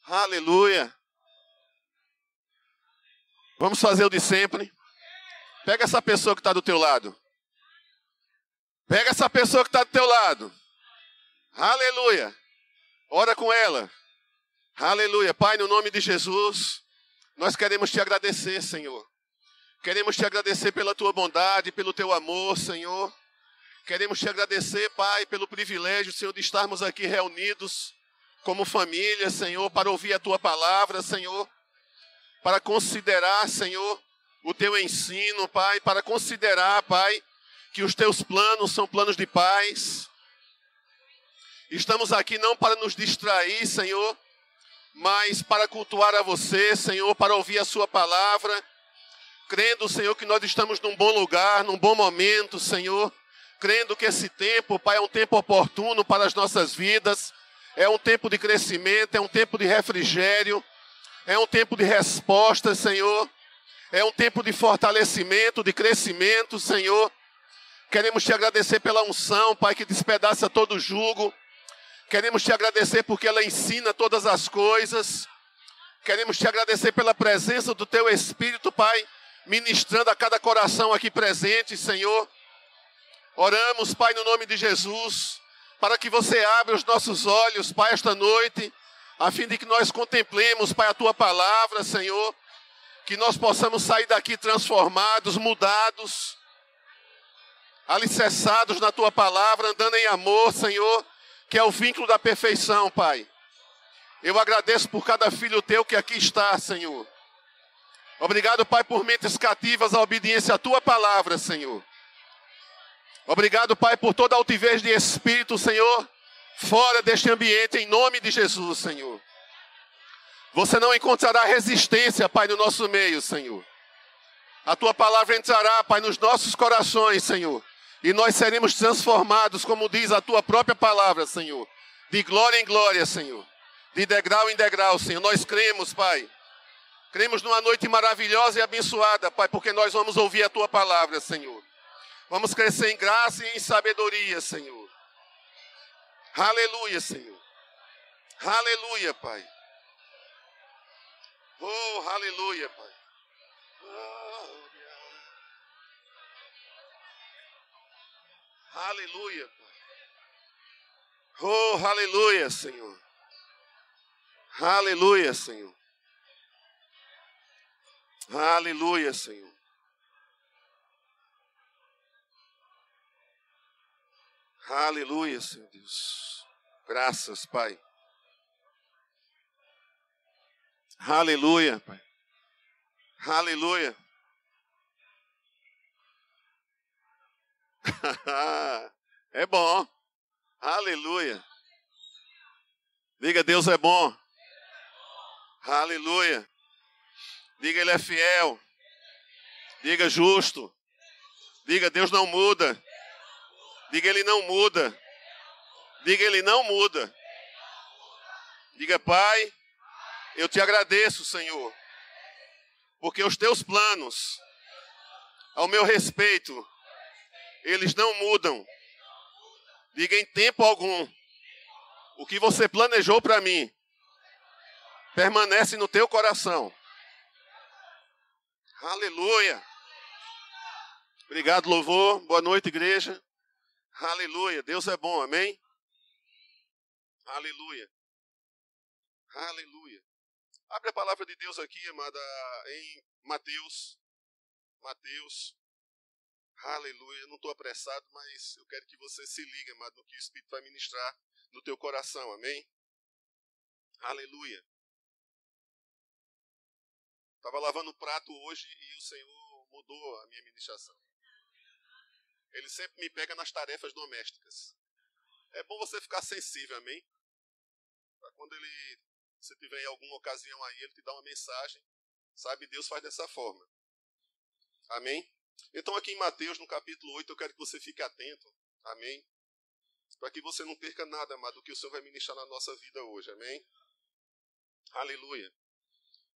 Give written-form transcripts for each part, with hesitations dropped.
Aleluia. Vamos fazer o de sempre. Pega essa pessoa que está do teu lado. Pega essa pessoa que está do teu lado. Aleluia. Ora com ela. Aleluia. Pai, no nome de Jesus, nós queremos te agradecer, Senhor. Queremos te agradecer pela tua bondade, pelo teu amor, Senhor. Queremos te agradecer, Pai, pelo privilégio, Senhor, de estarmos aqui reunidos como família, Senhor, para ouvir a tua palavra, Senhor. Para considerar, Senhor, o teu ensino, Pai. Para considerar, Pai, que os teus planos são planos de paz. Estamos aqui não para nos distrair, Senhor, mas para cultuar a você, Senhor, para ouvir a sua palavra, crendo, Senhor, que nós estamos num bom lugar, num bom momento, Senhor, crendo que esse tempo, Pai, é um tempo oportuno para as nossas vidas, é um tempo de crescimento, é um tempo de refrigério, é um tempo de resposta, Senhor, é um tempo de fortalecimento, de crescimento, Senhor. Queremos te agradecer pela unção, Pai, que despedaça todo jugo. Queremos te agradecer porque ela ensina todas as coisas. Queremos te agradecer pela presença do teu Espírito, Pai, ministrando a cada coração aqui presente, Senhor. Oramos, Pai, no nome de Jesus, para que você abra os nossos olhos, Pai, esta noite, a fim de que nós contemplemos, Pai, a tua palavra, Senhor, que nós possamos sair daqui transformados, mudados, alicerçados na tua palavra, andando em amor, Senhor, que é o vínculo da perfeição, Pai. Eu agradeço por cada filho teu que aqui está, Senhor. Obrigado, Pai, por mentes cativas à obediência à tua palavra, Senhor. Obrigado, Pai, por toda a altivez de espírito, Senhor, fora deste ambiente, em nome de Jesus, Senhor. Você não encontrará resistência, Pai, no nosso meio, Senhor. A tua palavra entrará, Pai, nos nossos corações, Senhor. E nós seremos transformados, como diz a tua própria palavra, Senhor. De glória em glória, Senhor. De degrau em degrau, Senhor. Nós cremos, Pai. Cremos numa noite maravilhosa e abençoada, Pai, porque nós vamos ouvir a tua palavra, Senhor. Vamos crescer em graça e em sabedoria, Senhor. Aleluia, Senhor. Aleluia, Pai. Oh, aleluia, Pai. Aleluia, Pai. Oh, aleluia, Senhor. Aleluia, Senhor. Aleluia, Senhor. Aleluia, Senhor Deus. Graças, Pai. Aleluia, Pai. Aleluia. É bom. Aleluia. Diga, Deus é bom. Aleluia. Diga, Ele é fiel. Diga, justo. Diga, Deus não muda. Diga, Ele não muda. Diga, Ele não muda. Diga, Pai, eu te agradeço, Senhor, porque os teus planos ao meu respeito, eles não mudam. Diga, em tempo algum, o que você planejou para mim permanece no teu coração. Aleluia. Obrigado, louvor. Boa noite, igreja. Aleluia. Deus é bom, amém? Aleluia. Aleluia. Abre a palavra de Deus aqui, amada, em Mateus. Mateus. Aleluia. Eu não estou apressado, mas eu quero que você se ligue, amado, no que o Espírito vai ministrar no teu coração, amém? Aleluia. Estava lavando o prato hoje e o Senhor mudou a minha ministração. Ele sempre me pega nas tarefas domésticas. É bom você ficar sensível, amém? Para quando você tiver em alguma ocasião aí, ele te dá uma mensagem. Sabe, Deus faz dessa forma. Amém? Então aqui em Mateus, no capítulo 8, eu quero que você fique atento. Amém? Para que você não perca nada, amado, do que o Senhor vai ministrar na nossa vida hoje. Amém? Aleluia.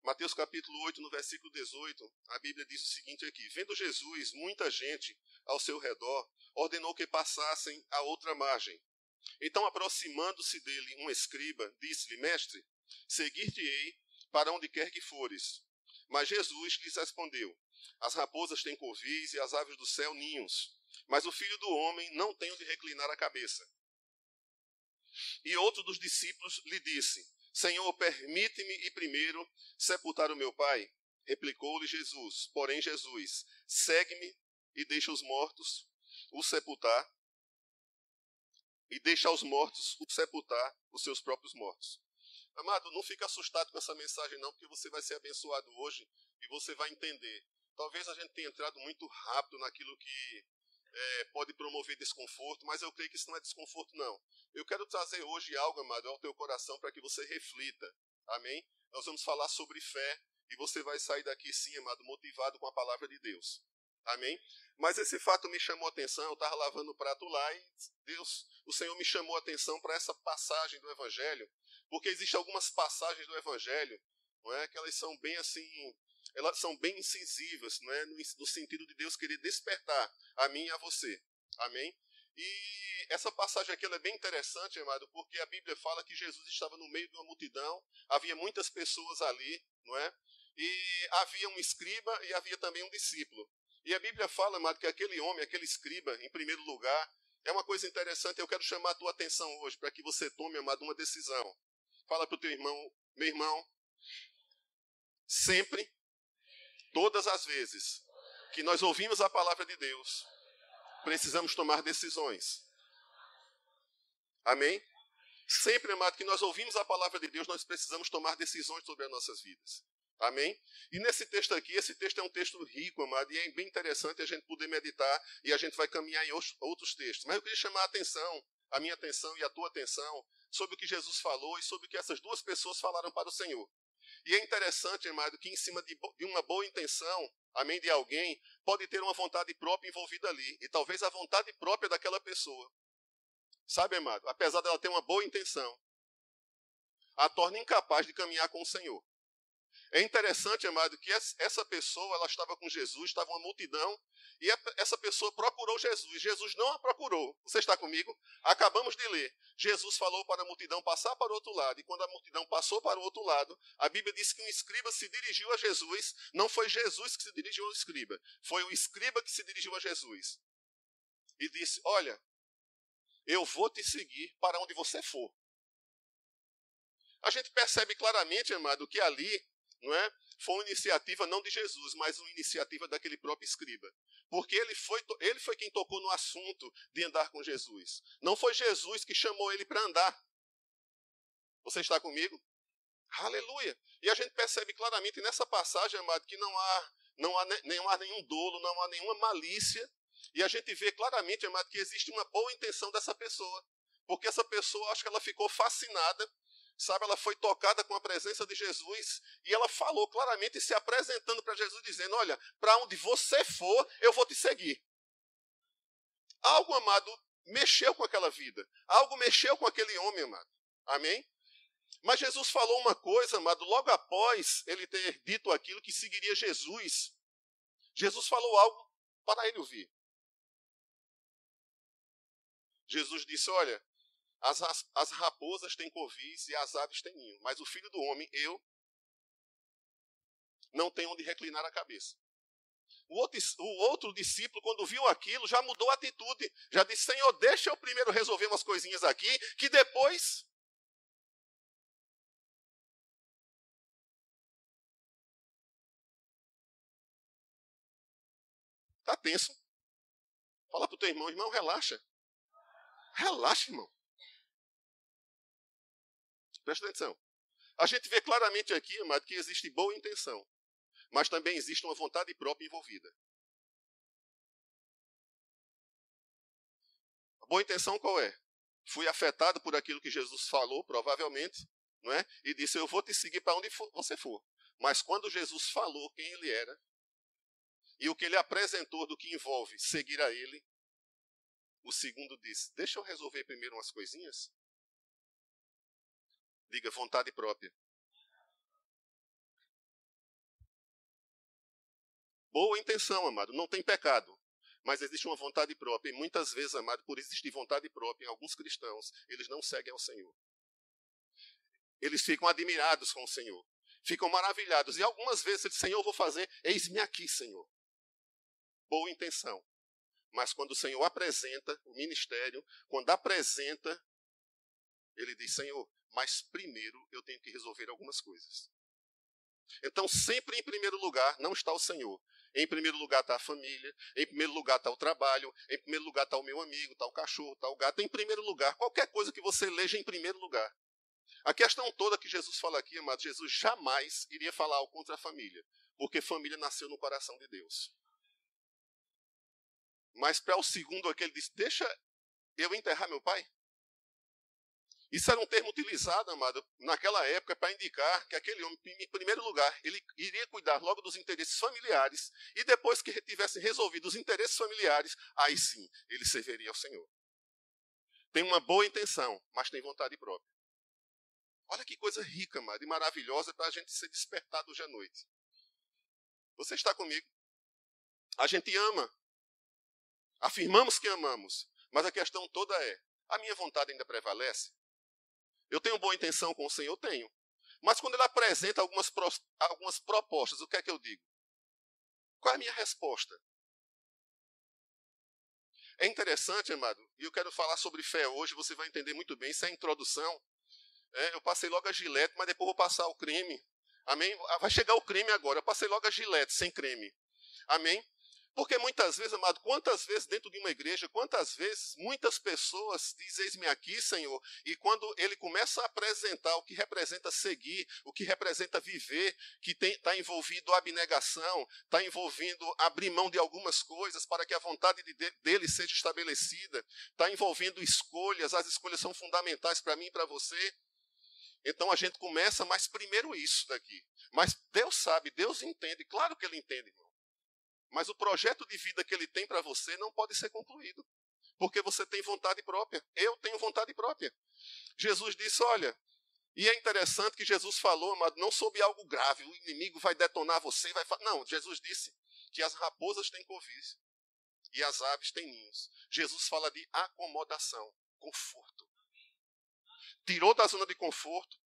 Mateus capítulo 8, no versículo 18, a Bíblia diz o seguinte aqui: vendo Jesus, muita gente ao seu redor, ordenou que passassem à outra margem. Então, aproximando-se dele um escriba, disse-lhe: mestre, seguir-te-ei para onde quer que fores. Mas Jesus lhes respondeu, as raposas têm covis e as aves do céu ninhos, mas o Filho do Homem não tem onde reclinar a cabeça. E outro dos discípulos lhe disse, Senhor, permite-me ir primeiro sepultar o meu pai. Replicou-lhe Jesus, porém Jesus, segue-me e deixa os mortos o sepultar, e deixa aos mortos o sepultar os seus próprios mortos. Amado, não fica assustado com essa mensagem não, porque você vai ser abençoado hoje e você vai entender. Talvez a gente tenha entrado muito rápido naquilo que pode promover desconforto, mas eu creio que isso não é desconforto não. Eu quero trazer hoje algo, amado, ao teu coração para que você reflita. Amém? Nós vamos falar sobre fé e você vai sair daqui sim, amado, motivado com a palavra de Deus. Amém? Mas esse fato me chamou a atenção, eu estava lavando o prato lá e o Senhor me chamou a atenção para essa passagem do Evangelho, porque existem algumas passagens do Evangelho, não é, que elas são bem assim, elas são bem incisivas, não é, no sentido de Deus querer despertar a mim e a você. Amém? E essa passagem aqui ela é bem interessante, amado, porque a Bíblia fala que Jesus estava no meio de uma multidão, havia muitas pessoas ali, não é? E havia um escriba e havia também um discípulo. E a Bíblia fala, amado, que aquele homem, aquele escriba, em primeiro lugar, é uma coisa interessante, eu quero chamar a tua atenção hoje, para que você tome, amado, uma decisão. Fala para o teu irmão, meu irmão, sempre, todas as vezes que nós ouvimos a palavra de Deus, precisamos tomar decisões. Amém? Sempre, amado, que nós ouvimos a palavra de Deus, nós precisamos tomar decisões sobre as nossas vidas. Amém? E nesse texto aqui, esse texto é um texto rico, amado, e é bem interessante a gente poder meditar e a gente vai caminhar em outros textos. Mas eu queria chamar a minha atenção e a tua atenção sobre o que Jesus falou e sobre o que essas duas pessoas falaram para o Senhor. E é interessante, amado, que em cima de uma boa intenção, amém, de alguém, pode ter uma vontade própria envolvida ali. E talvez a vontade própria daquela pessoa, sabe, amado, apesar dela ter uma boa intenção, a torna incapaz de caminhar com o Senhor. É interessante, amado, que essa pessoa, ela estava com Jesus, estava uma multidão, e essa pessoa procurou Jesus. Jesus não a procurou. Você está comigo? Acabamos de ler. Jesus falou para a multidão passar para o outro lado, e quando a multidão passou para o outro lado, a Bíblia diz que um escriba se dirigiu a Jesus. Não foi Jesus que se dirigiu ao escriba, foi o escriba que se dirigiu a Jesus. E disse, olha, eu vou te seguir para onde você for. A gente percebe claramente, amado, que ali, não é? Foi uma iniciativa não de Jesus, mas uma iniciativa daquele próprio escriba. Porque ele foi quem tocou no assunto de andar com Jesus. Não foi Jesus que chamou ele para andar. Você está comigo? Aleluia! E a gente percebe claramente nessa passagem, amado, que não há nenhum dolo, não há nenhuma malícia. E a gente vê claramente, amado, que existe uma boa intenção dessa pessoa. Porque essa pessoa, acho que ela ficou fascinada. Sabe, ela foi tocada com a presença de Jesus e ela falou claramente se apresentando para Jesus, dizendo, olha, para onde você for, eu vou te seguir. Algo, amado, mexeu com aquela vida. Algo mexeu com aquele homem, amado. Amém? Mas Jesus falou uma coisa, amado, logo após ele ter dito aquilo que seguiria Jesus. Jesus falou algo para ele ouvir. Jesus disse, olha, as raposas têm covis e as aves têm ninho, mas o Filho do Homem, eu, não tenho onde reclinar a cabeça. O outro discípulo, quando viu aquilo, já mudou a atitude. Já disse, Senhor, deixa eu primeiro resolver umas coisinhas aqui, que depois... Está tenso. Fala para o teu irmão, irmão, relaxa. Relaxa, irmão. Presta atenção. A gente vê claramente aqui, amado, que existe boa intenção, mas também existe uma vontade própria envolvida. A boa intenção qual é? Fui afetado por aquilo que Jesus falou, provavelmente, não é? E disse, eu vou te seguir para onde você for. Mas quando Jesus falou quem ele era, e o que ele apresentou do que envolve seguir a ele, o segundo disse, deixa eu resolver primeiro umas coisinhas. Diga, vontade própria. Boa intenção, amado, não tem pecado. Mas existe uma vontade própria. E muitas vezes, amado, por existir vontade própria em alguns cristãos, eles não seguem ao Senhor. eles ficam admirados com o Senhor. Ficam maravilhados. E algumas vezes ele diz, Senhor, eu vou fazer, eis-me aqui, Senhor. Boa intenção. Mas quando o Senhor apresenta o ministério, quando apresenta, ele diz, Senhor, mas primeiro eu tenho que resolver algumas coisas. Então, sempre em primeiro lugar não está o Senhor. Em primeiro lugar está a família, em primeiro lugar está o trabalho, em primeiro lugar está o meu amigo, está o cachorro, está o gato. Em primeiro lugar, qualquer coisa que você eleja em primeiro lugar. A questão toda que Jesus fala aqui, amado, Jesus jamais iria falar algo contra a família, porque família nasceu no coração de Deus. Mas para o segundo aqui, ele disse, deixa eu enterrar meu pai? Isso era um termo utilizado, amado, naquela época para indicar que aquele homem, em primeiro lugar, ele iria cuidar logo dos interesses familiares e depois que tivessem resolvido os interesses familiares, aí sim, ele serviria ao Senhor. Tem uma boa intenção, mas tem vontade própria. Olha que coisa rica, amado, e maravilhosa para a gente ser despertado hoje à noite. Você está comigo? A gente ama. Afirmamos que amamos, mas a questão toda é, a minha vontade ainda prevalece? Eu tenho boa intenção com o Senhor? Eu tenho. Mas quando ele apresenta algumas propostas, o que é que eu digo? Qual é a minha resposta? É interessante, amado, e eu quero falar sobre fé hoje, você vai entender muito bem, isso é a introdução. Eu passei logo a Gillette, mas depois vou passar o creme. Amém? Vai chegar o creme agora, eu passei logo a Gillette, sem creme. Amém? Porque muitas vezes, amado, quantas vezes dentro de uma igreja, quantas vezes muitas pessoas dizem, eis-me aqui, Senhor, e quando ele começa a apresentar o que representa seguir, o que representa viver, que está envolvido a abnegação, está envolvido abrir mão de algumas coisas para que a vontade dele seja estabelecida, está envolvendo escolhas, as escolhas são fundamentais para mim e para você. Então a gente começa, mas primeiro isso daqui. Mas Deus sabe, Deus entende, claro que ele entende, irmão. Mas o projeto de vida que ele tem para você não pode ser concluído. Porque você tem vontade própria. Eu tenho vontade própria. Jesus disse, olha, e é interessante que Jesus falou, amado, não sobre algo grave, o inimigo vai detonar você, Não, Jesus disse que as raposas têm covis e as aves têm ninhos. Jesus fala de acomodação, conforto. Tirou da zona de conforto,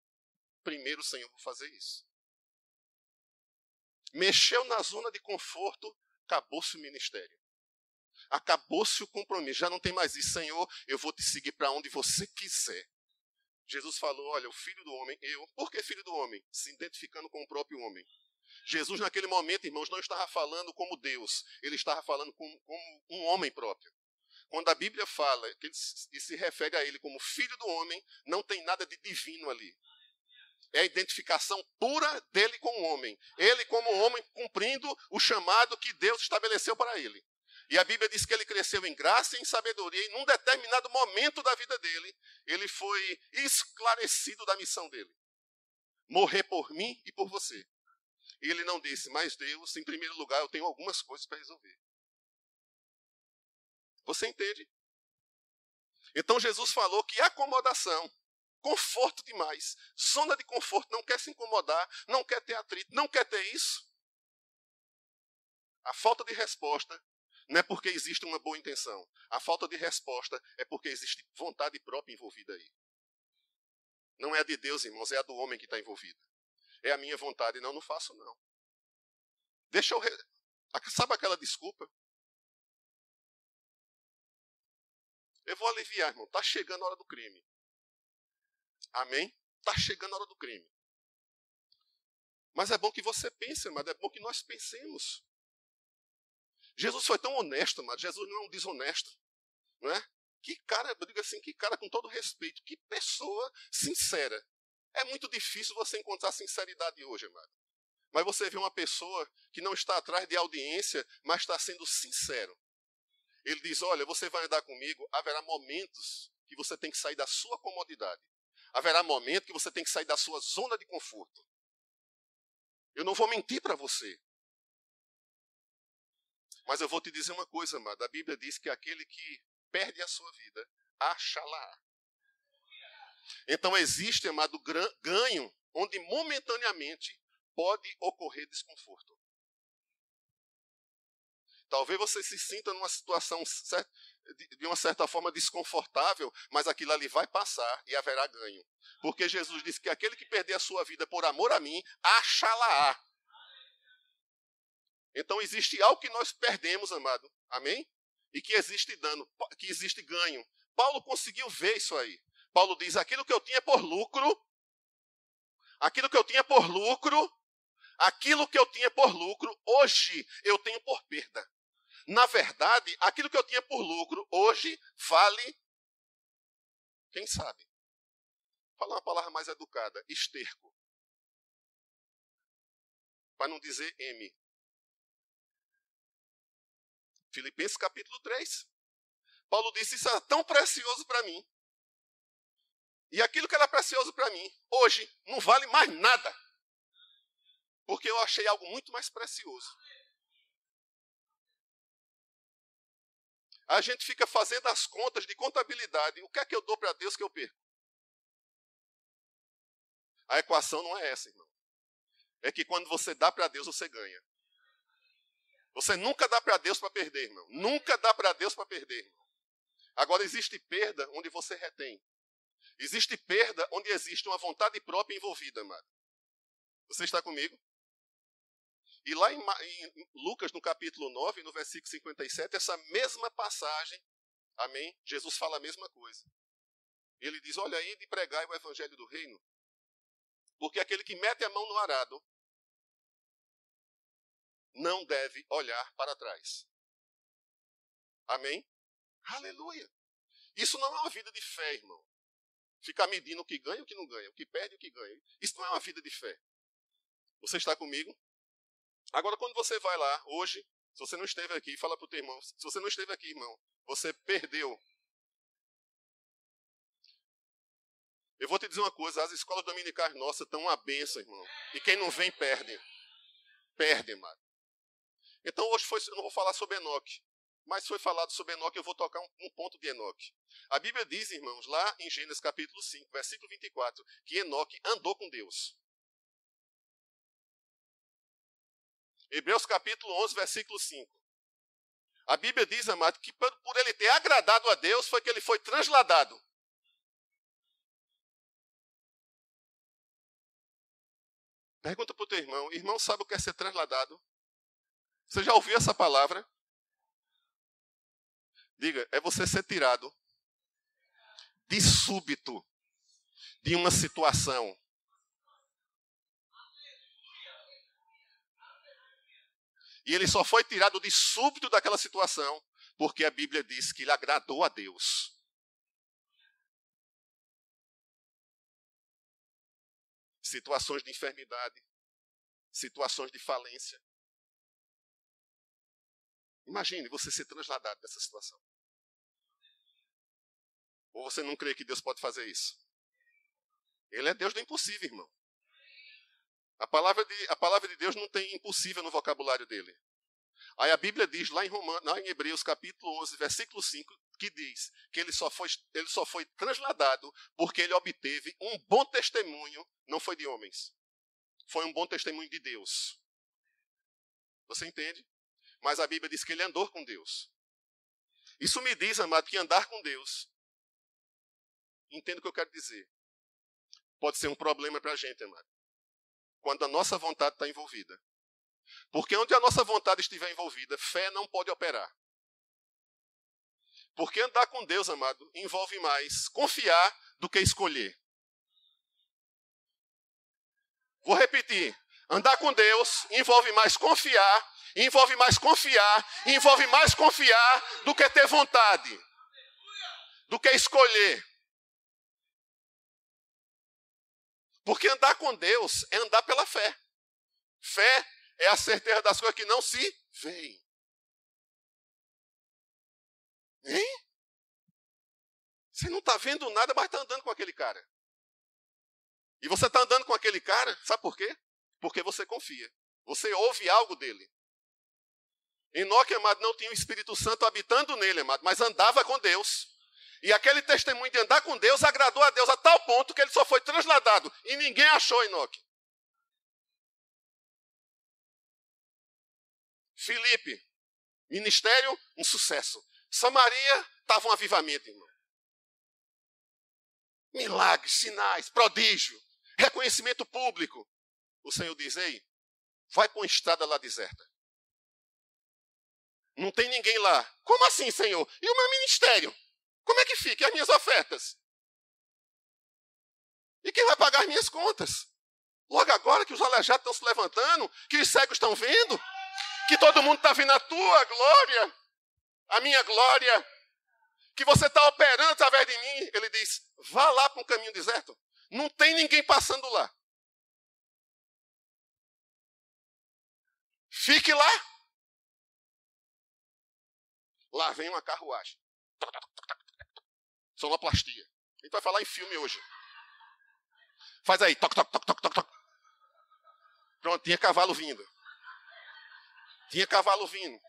primeiro, Senhor, vou fazer isso. Mexeu na zona de conforto, acabou-se o ministério. Acabou-se o compromisso. Já não tem mais isso. Senhor, eu vou te seguir para onde você quiser. Jesus falou, olha, o filho do homem, por que filho do homem? Se identificando com o próprio homem. Jesus naquele momento, irmãos, não estava falando como Deus. Ele estava falando como um homem próprio. Quando a Bíblia fala que ele se refere a ele como filho do homem, não tem nada de divino ali. É a identificação pura dele com o homem. Ele como homem cumprindo o chamado que Deus estabeleceu para ele. E a Bíblia diz que ele cresceu em graça e em sabedoria. E num determinado momento da vida dele, ele foi esclarecido da missão dele. Morrer por mim e por você. E ele não disse, mas Deus, em primeiro lugar, eu tenho algumas coisas para resolver. Você entende? Então Jesus falou que acomodação, conforto demais, zona de conforto, não quer se incomodar, não quer ter atrito, não quer ter isso. A falta de resposta não é porque existe uma boa intenção. A falta de resposta é porque existe vontade própria envolvida aí. Não é a de Deus, irmãos, é a do homem que está envolvida. É a minha vontade, não faço não. Deixa eu... Sabe aquela desculpa? Eu vou aliviar, irmão, está chegando a hora do crime. Amém? Está chegando a hora do crime. Mas é bom que você pense, mas é bom que nós pensemos. Jesus foi tão honesto, mas Jesus não é um desonesto. Não é? Que cara, eu digo assim, que cara com todo respeito, que pessoa sincera. É muito difícil você encontrar sinceridade hoje, amado. Mas você vê uma pessoa que não está atrás de audiência, mas está sendo sincero. Ele diz, olha, você vai andar comigo, haverá momentos que você tem que sair da sua comodidade. Haverá momento que você tem que sair da sua zona de conforto. Eu não vou mentir para você. Mas eu vou te dizer uma coisa, amado. A Bíblia diz que aquele que perde a sua vida, achará. Então existe, amado, ganho, onde momentaneamente pode ocorrer desconforto. Talvez você se sinta numa situação, certo? de uma certa forma desconfortável, mas aquilo ali vai passar e haverá ganho. Porque Jesus disse que aquele que perder a sua vida por amor a mim, achá-la-á. Então existe algo que nós perdemos, amado. Amém? E que existe dano, que existe ganho. Paulo conseguiu ver isso aí. Paulo diz, aquilo que eu tinha por lucro, hoje eu tenho por perda. Na verdade, aquilo que eu tinha por lucro, hoje vale, quem sabe? Falar uma palavra mais educada, esterco. Para não dizer M. Filipenses capítulo 3. Paulo disse, isso era tão precioso para mim. E aquilo que era precioso para mim, hoje, não vale mais nada. Porque eu achei algo muito mais precioso. A gente fica fazendo as contas de contabilidade. O que é que eu dou para Deus que eu perco? A equação não é essa, irmão. É que quando você dá para Deus, você ganha. Você nunca dá para Deus para perder, irmão. Nunca dá para Deus para perder, irmão. Agora, existe perda onde você retém. Existe perda onde existe uma vontade própria envolvida, amado. Você está comigo? E lá em Lucas, no capítulo 9, no versículo 57, essa mesma passagem, amém? Jesus fala a mesma coisa. Ele diz, olha aí de pregar o evangelho do reino, porque aquele que mete a mão no arado não deve olhar para trás. Amém? Aleluia! Isso não é uma vida de fé, irmão. Ficar medindo o que ganha e o que não ganha, o que perde e o que ganha. Isso não é uma vida de fé. Você está comigo? Agora, quando você vai lá, hoje, se você não esteve aqui, fala para o teu irmão, se você não esteve aqui, irmão, você perdeu. Eu vou te dizer uma coisa, as escolas dominicais nossas estão uma bênção, irmão. E quem não vem, perde. Perde, mano. Então, hoje eu não vou falar sobre Enoque. Mas foi falado sobre Enoque, eu vou tocar um ponto de Enoque. A Bíblia diz, irmãos, lá em Gênesis capítulo 5, versículo 24, que Enoque andou com Deus. Hebreus capítulo 11, versículo 5. A Bíblia diz, amado, que por ele ter agradado a Deus, foi que ele foi transladado. Pergunta para o teu irmão, irmão sabe o que é ser transladado? Você já ouviu essa palavra? Diga, é você ser tirado de súbito de uma situação. E ele só foi tirado de súbito daquela situação porque a Bíblia diz que ele agradou a Deus. Situações de enfermidade, situações de falência. Imagine você ser transladado dessa situação. Ou você não crê que Deus pode fazer isso? Ele é Deus do impossível, irmão. A palavra de Deus não tem impossível no vocabulário dele. Aí a Bíblia diz lá em Hebreus capítulo 11, versículo 5, que diz que ele só foi transladado porque ele obteve um bom testemunho, não foi de homens. Foi um bom testemunho de Deus. Você entende? Mas a Bíblia diz que ele andou com Deus. Isso me diz, amado, que andar com Deus, entenda o que eu quero dizer, pode ser um problema para a gente, amado. Quando a nossa vontade está envolvida. Porque onde a nossa vontade estiver envolvida, fé não pode operar. Porque andar com Deus, amado, envolve mais confiar do que escolher. Vou repetir. Andar com Deus envolve mais confiar, envolve mais confiar do que ter vontade, do que escolher. Porque andar com Deus é andar pela fé. Fé é a certeza das coisas que não se veem. Hein? Você não está vendo nada, mas está andando com aquele cara. E você está andando com aquele cara, sabe por quê? Porque você confia. Você ouve algo dele. Enoque, amado, não tinha o Espírito Santo habitando nele, amado, mas andava com Deus. E aquele testemunho de andar com Deus agradou a Deus a tal ponto que ele só foi transladado. E ninguém achou Enoque. Filipe, ministério, um sucesso. Samaria estava um avivamento, irmão. Milagres, sinais, prodígio, reconhecimento público. O Senhor diz, ei, vai para uma estrada lá deserta. Não tem ninguém lá. Como assim, Senhor? E o meu ministério? Como é que fica? E as minhas ofertas? E quem vai pagar as minhas contas? Logo agora que os aleijados estão se levantando, que os cegos estão vendo, que todo mundo está vendo a tua glória, a minha glória, que você está operando através de mim. Ele diz, vá lá para um caminho deserto. Não tem ninguém passando lá. Fique lá. Lá vem uma carruagem. Sonoplastia. A gente vai falar em filme hoje. Faz aí. Toc, toc, toc, toc, toc, toc. Pronto, tinha cavalo vindo. Tinha cavalo vindo.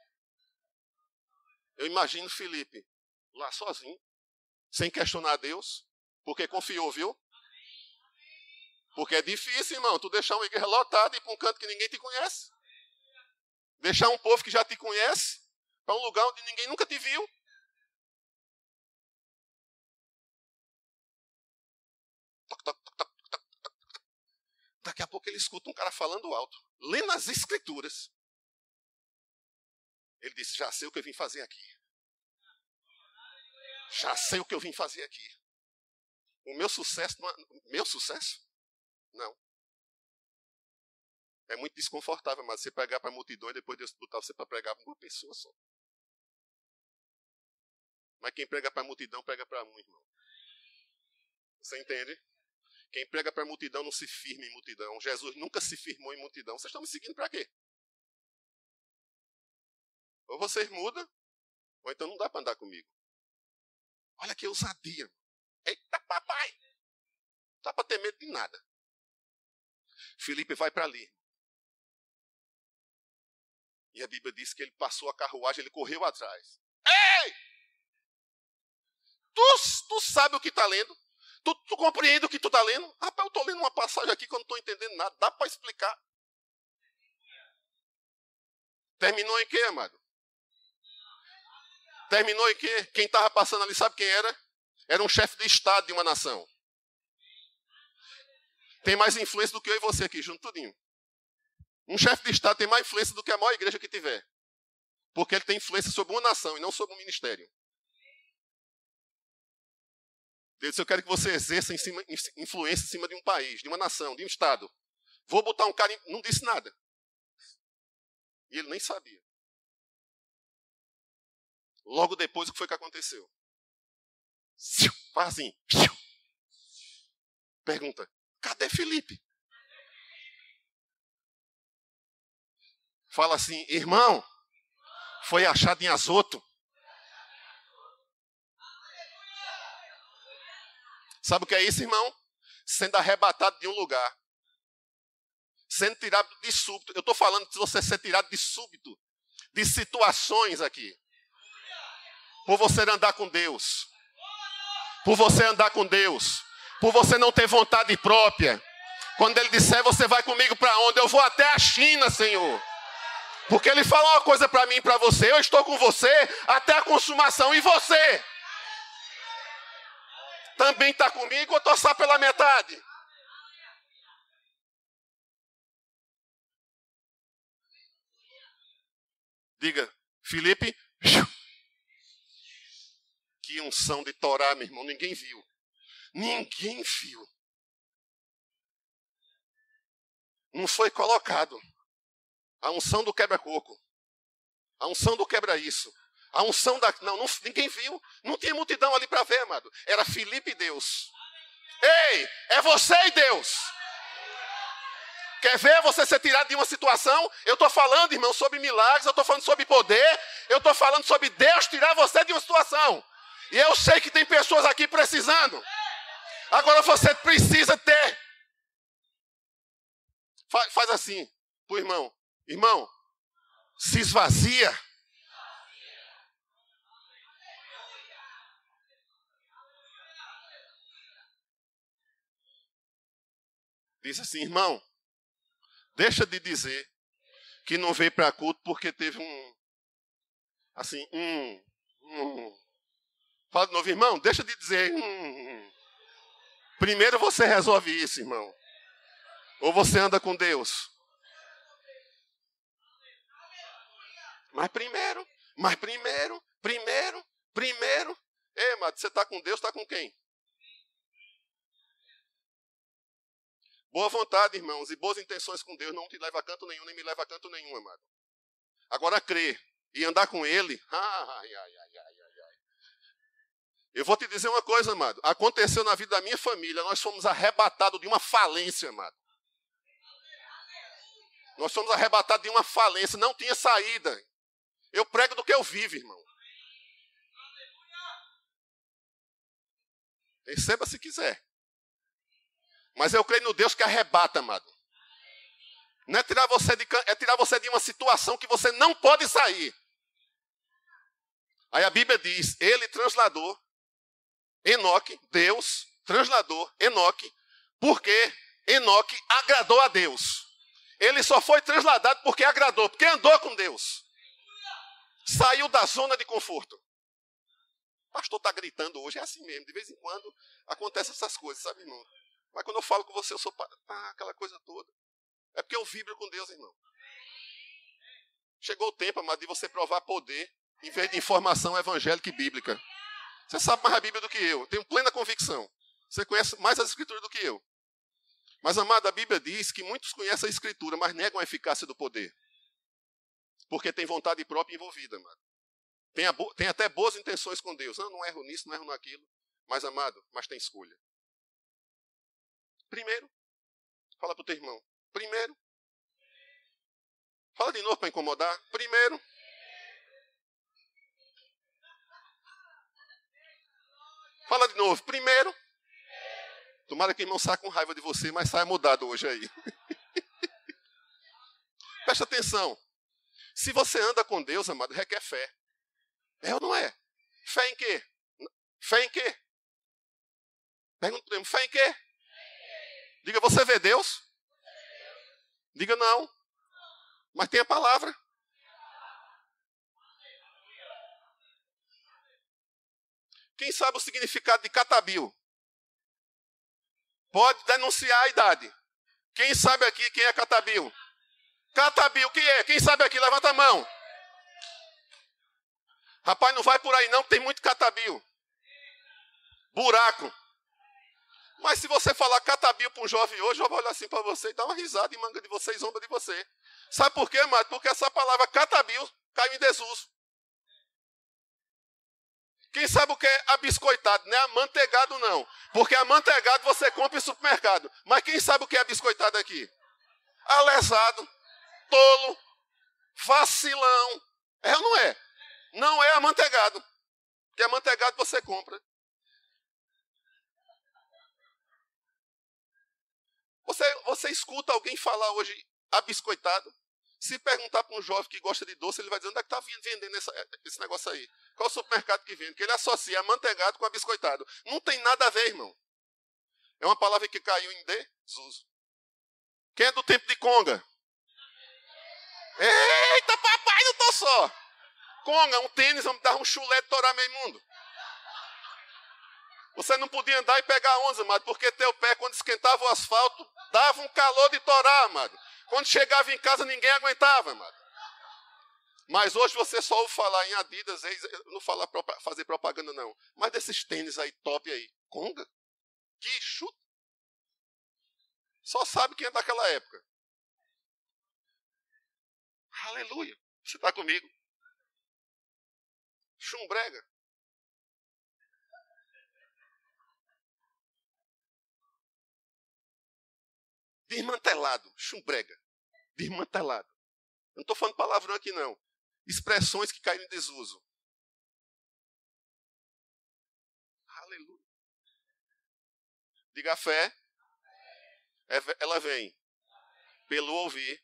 Eu imagino Felipe lá sozinho, sem questionar Deus, porque confiou, viu? Porque é difícil, irmão, tu deixar uma igreja lotada e ir para um canto que ninguém te conhece. Deixar um povo que já te conhece para um lugar onde ninguém nunca te viu. Toc, toc, toc, toc, toc, toc. Daqui a pouco ele escuta um cara falando alto, lendo as escrituras. Ele disse, já sei o que eu vim fazer aqui. Já sei o que eu vim fazer aqui. O meu sucesso não é... Meu sucesso? Não. É muito desconfortável, mas você pregar para a multidão e depois Deus botar você para pregar para uma pessoa só. Mas quem prega para a multidão, prega para um, irmão. Você entende? Quem prega para a multidão não se firma em multidão. Jesus nunca se firmou em multidão. Vocês estão me seguindo para quê? Ou vocês mudam, ou então não dá para andar comigo. Olha que ousadia. Eita, papai! Não dá para ter medo de nada. Felipe vai para ali. E a Bíblia diz que ele passou a carruagem, ele correu atrás. Ei! Tu sabe o que está lendo? Tu compreende o que tu está lendo? Rapaz, eu estou lendo uma passagem aqui que eu não estou entendendo nada. Dá para explicar? Terminou em quê, amado? Terminou em quê? Quem estava passando ali, sabe quem era? Era um chefe de Estado de uma nação. Tem mais influência do que eu e você aqui, junto tudinho. Um chefe de Estado tem mais influência do que a maior igreja que tiver. Porque ele tem influência sobre uma nação e não sobre um ministério. Deus, eu quero que você exerça influência em cima de um país, de uma nação, de um Estado. Vou botar um cara... Não disse nada. E ele nem sabia. Logo depois, o que foi que aconteceu? Faz assim. Pergunta, cadê Felipe? Fala assim, irmão, foi achado em Azoto. Sabe o que é isso, irmão? Sendo arrebatado de um lugar. Sendo tirado de súbito. Eu estou falando de você ser tirado de súbito. De situações aqui. Por você andar com Deus. Por você andar com Deus. Por você não ter vontade própria. Quando ele disser, você vai comigo para onde? Eu vou até a China, Senhor. Porque ele fala uma coisa para mim e para você. Eu estou com você até a consumação. E você? Também está comigo ou estou só pela metade? Diga, Felipe. Que unção de Torá, meu irmão. Ninguém viu. Ninguém viu. Não foi colocado. A unção do quebra-coco. A unção do quebra-isso. A unção da... Não, ninguém viu. Não tinha multidão ali para ver, amado. Era Felipe e Deus. Ei, é você e Deus. Quer ver você ser tirado de uma situação? Eu estou falando, irmão, sobre milagres. Eu estou falando sobre poder. Eu estou falando sobre Deus tirar você de uma situação. E eu sei que tem pessoas aqui precisando. Agora você precisa ter. Faz assim pro irmão. Irmão, se esvazia. Diz assim, irmão, deixa de dizer que não veio para culto porque teve Fala de novo, irmão, deixa de dizer. Primeiro você resolve isso, irmão. Ou você anda com Deus. Mas primeiro. Ei, amado, você está com Deus, está com quem? Boa vontade, irmãos, e boas intenções com Deus não te leva a canto nenhum, nem me leva a canto nenhum, amado. Agora crer e andar com Ele, Eu vou te dizer uma coisa, amado. Aconteceu na vida da minha família, nós fomos arrebatados de uma falência, amado. Nós fomos arrebatados de uma falência, não tinha saída. Eu prego do que eu vivo, irmão. Receba se quiser. Mas eu creio no Deus que arrebata, amado. Não é tirar você de uma situação que você não pode sair. Aí a Bíblia diz, ele transladou Enoque, Deus, transladou Enoque, porque Enoque agradou a Deus. Ele só foi transladado porque agradou, porque andou com Deus. Saiu da zona de conforto. O pastor está gritando hoje, é assim mesmo, de vez em quando acontecem essas coisas, sabe, irmão? Mas quando eu falo com você, eu sou aquela coisa toda. É porque eu vibro com Deus, irmão. Chegou o tempo, amado, de você provar poder em vez de informação evangélica e bíblica. Você sabe mais a Bíblia do que eu. Tenho plena convicção. Você conhece mais as Escrituras do que eu. Mas, amado, a Bíblia diz que muitos conhecem a Escritura, mas negam a eficácia do poder. Porque tem vontade própria envolvida, amado. Tem até boas intenções com Deus. Não erro nisso, não erro naquilo. Mas, amado, mas tem escolha. Primeiro, fala para o teu irmão. Primeiro. Fala de novo para incomodar. Primeiro. Fala de novo. Primeiro. Tomara que o irmão saia com raiva de você, mas saia mudado hoje aí. Presta atenção. Se você anda com Deus, amado, requer fé. É ou não é? Fé em quê? Fé em quê? Pergunta para ele, fé em quê? Diga, você vê Deus? Diga, não. Mas tem a palavra. Quem sabe o significado de catabil? Pode denunciar a idade. Quem sabe aqui quem é catabil? Catabil, o que é? Quem sabe aqui? Levanta a mão. Rapaz, não vai por aí não, que tem muito catabil. Buraco. Mas se você falar catabil para um jovem hoje, o jovem vai olhar assim para você e dá uma risada em manga de você e zomba de você. Sabe por quê, amado? Porque essa palavra catabil caiu em desuso. Quem sabe o que é abiscoitado? Não é amanteigado, não. Porque amanteigado você compra em supermercado. Mas quem sabe o que é abiscoitado aqui? Alesado, tolo, vacilão. É ou não é? Não é amanteigado. Porque amanteigado você compra. Você escuta alguém falar hoje abiscoitado? Se perguntar para um jovem que gosta de doce, ele vai dizer, onde é que está vendendo esse negócio aí? Qual o supermercado que vende? Porque ele associa amanteigado com abiscoitado. Não tem nada a ver, irmão. É uma palavra que caiu em desuso. Quem é do tempo de conga? Eita, papai, não tô só. Conga, um tênis, vamos dar um chulé de torar meio mundo. Você não podia andar e pegar onda, amado, porque teu pé, quando esquentava o asfalto, dava um calor de torar, amado. Quando chegava em casa, ninguém aguentava, amado. Mas hoje você só ouve falar em Adidas, não falar fazer propaganda, não. Mas desses tênis aí, top aí. Conga? Que chute. Só sabe quem é daquela época. Aleluia. Você está comigo? Chumbrega. Desmantelado. Chumbrega. Desmantelado. Eu não estou falando palavrão aqui, não. Expressões que caíram em desuso. Aleluia. Diga, a fé, ela vem pelo ouvir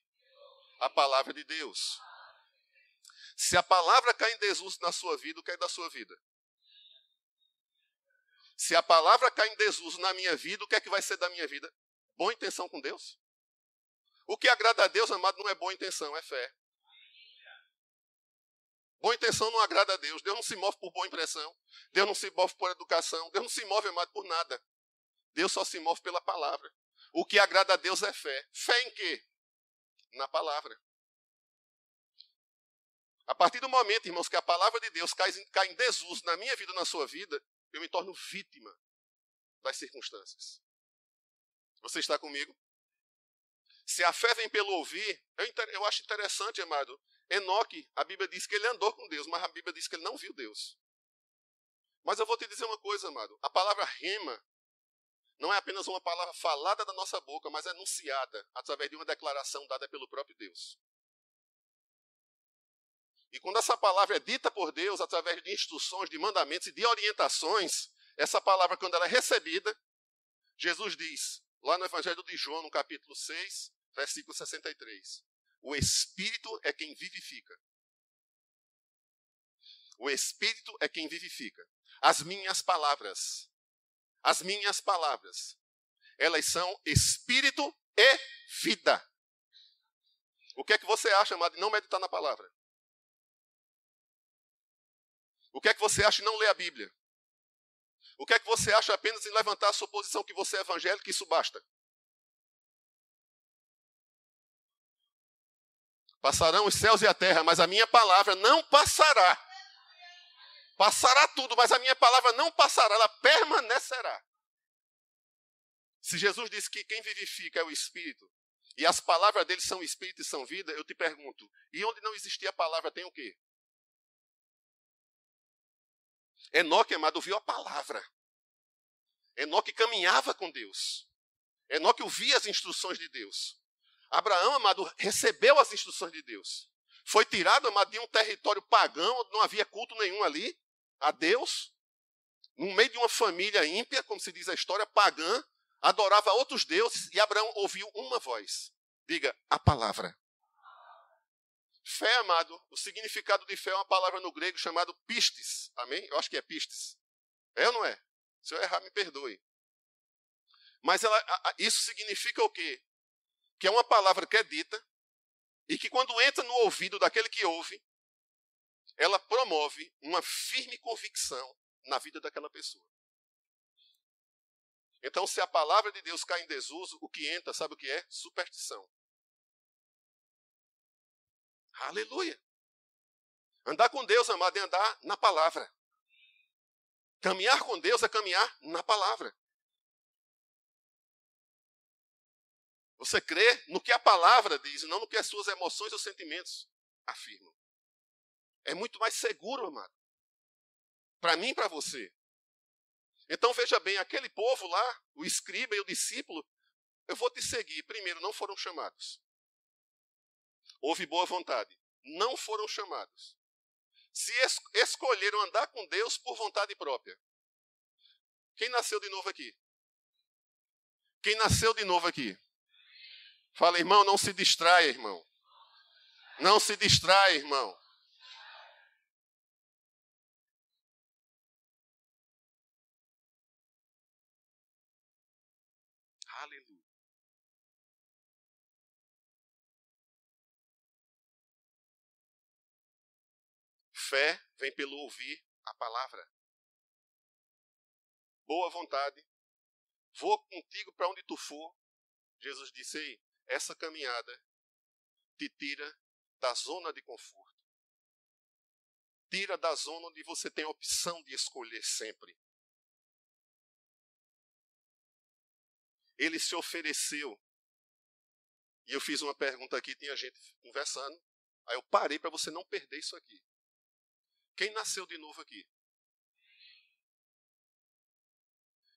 a palavra de Deus. Se a palavra cai em desuso na sua vida, o que é da sua vida? Se a palavra cai em desuso na minha vida, o que é que vai ser da minha vida? Boa intenção com Deus? O que agrada a Deus, amado, não é boa intenção, é fé. Boa intenção não agrada a Deus. Deus não se move por boa impressão. Deus não se move por educação. Deus não se move, amado, por nada. Deus só se move pela palavra. O que agrada a Deus é fé. Fé em quê? Na palavra. A partir do momento, irmãos, que a palavra de Deus cai em desuso na minha vida, na sua vida, eu me torno vítima das circunstâncias. Você está comigo? Se a fé vem pelo ouvir, eu acho interessante, amado. Enoque, a Bíblia diz que ele andou com Deus, mas a Bíblia diz que ele não viu Deus. Mas eu vou te dizer uma coisa, amado. A palavra rema não é apenas uma palavra falada da nossa boca, mas anunciada através de uma declaração dada pelo próprio Deus. E quando essa palavra é dita por Deus através de instruções, de mandamentos e de orientações, essa palavra, quando ela é recebida, Jesus diz, lá no Evangelho de João, no capítulo 6, versículo 63, o Espírito é quem vivifica. O Espírito é quem vivifica. As minhas palavras, elas são Espírito e vida. O que é que você acha, amado, de não meditar na palavra? O que é que você acha de não ler a Bíblia? O que é que você acha apenas em levantar a sua posição que você é evangélico e isso basta? Passarão os céus e a terra, mas a minha palavra não passará. Passará tudo, mas a minha palavra não passará, ela permanecerá. Se Jesus disse que quem vivifica é o Espírito, e as palavras dele são Espírito e são vida, eu te pergunto, e onde não existia a palavra tem o quê? Enoque, amado, ouviu a palavra. Enoque caminhava com Deus. Enoque ouvia as instruções de Deus. Abraão, amado, recebeu as instruções de Deus. Foi tirado, amado, de um território pagão, onde não havia culto nenhum ali, a Deus, no meio de uma família ímpia, como se diz a história, pagã, adorava outros deuses, e Abraão ouviu uma voz. Diga, a palavra. Fé, amado, o significado de fé é uma palavra no grego chamada pistes. Amém? Eu acho que é pistes. É ou não é? Se eu errar, me perdoe. Mas isso significa o quê? Que é uma palavra que é dita e que quando entra no ouvido daquele que ouve, ela promove uma firme convicção na vida daquela pessoa. Então, se a palavra de Deus cai em desuso, o que entra, sabe o que é? Superstição. Aleluia! Andar com Deus, amado, é andar na palavra. Caminhar com Deus é caminhar na palavra. Você crê no que a palavra diz, e não no que as suas emoções ou sentimentos afirmam. É muito mais seguro, amado. Para mim e para você. Então veja bem, aquele povo lá, o escriba e o discípulo, eu vou te seguir. Primeiro, não foram chamados. Houve boa vontade. Não foram chamados. Se escolheram andar com Deus por vontade própria. Quem nasceu de novo aqui? Quem nasceu de novo aqui? Fala, irmão, não se distraia, irmão. Não se distraia, irmão. Aleluia. Fé vem pelo ouvir a palavra. Boa vontade. Vou contigo para onde tu for. Jesus disse, ei, essa caminhada te tira da zona de conforto. Tira da zona onde você tem a opção de escolher sempre. Ele se ofereceu. E eu fiz uma pergunta aqui, tinha gente conversando. Aí eu parei para você não perder isso aqui. Quem nasceu de novo aqui?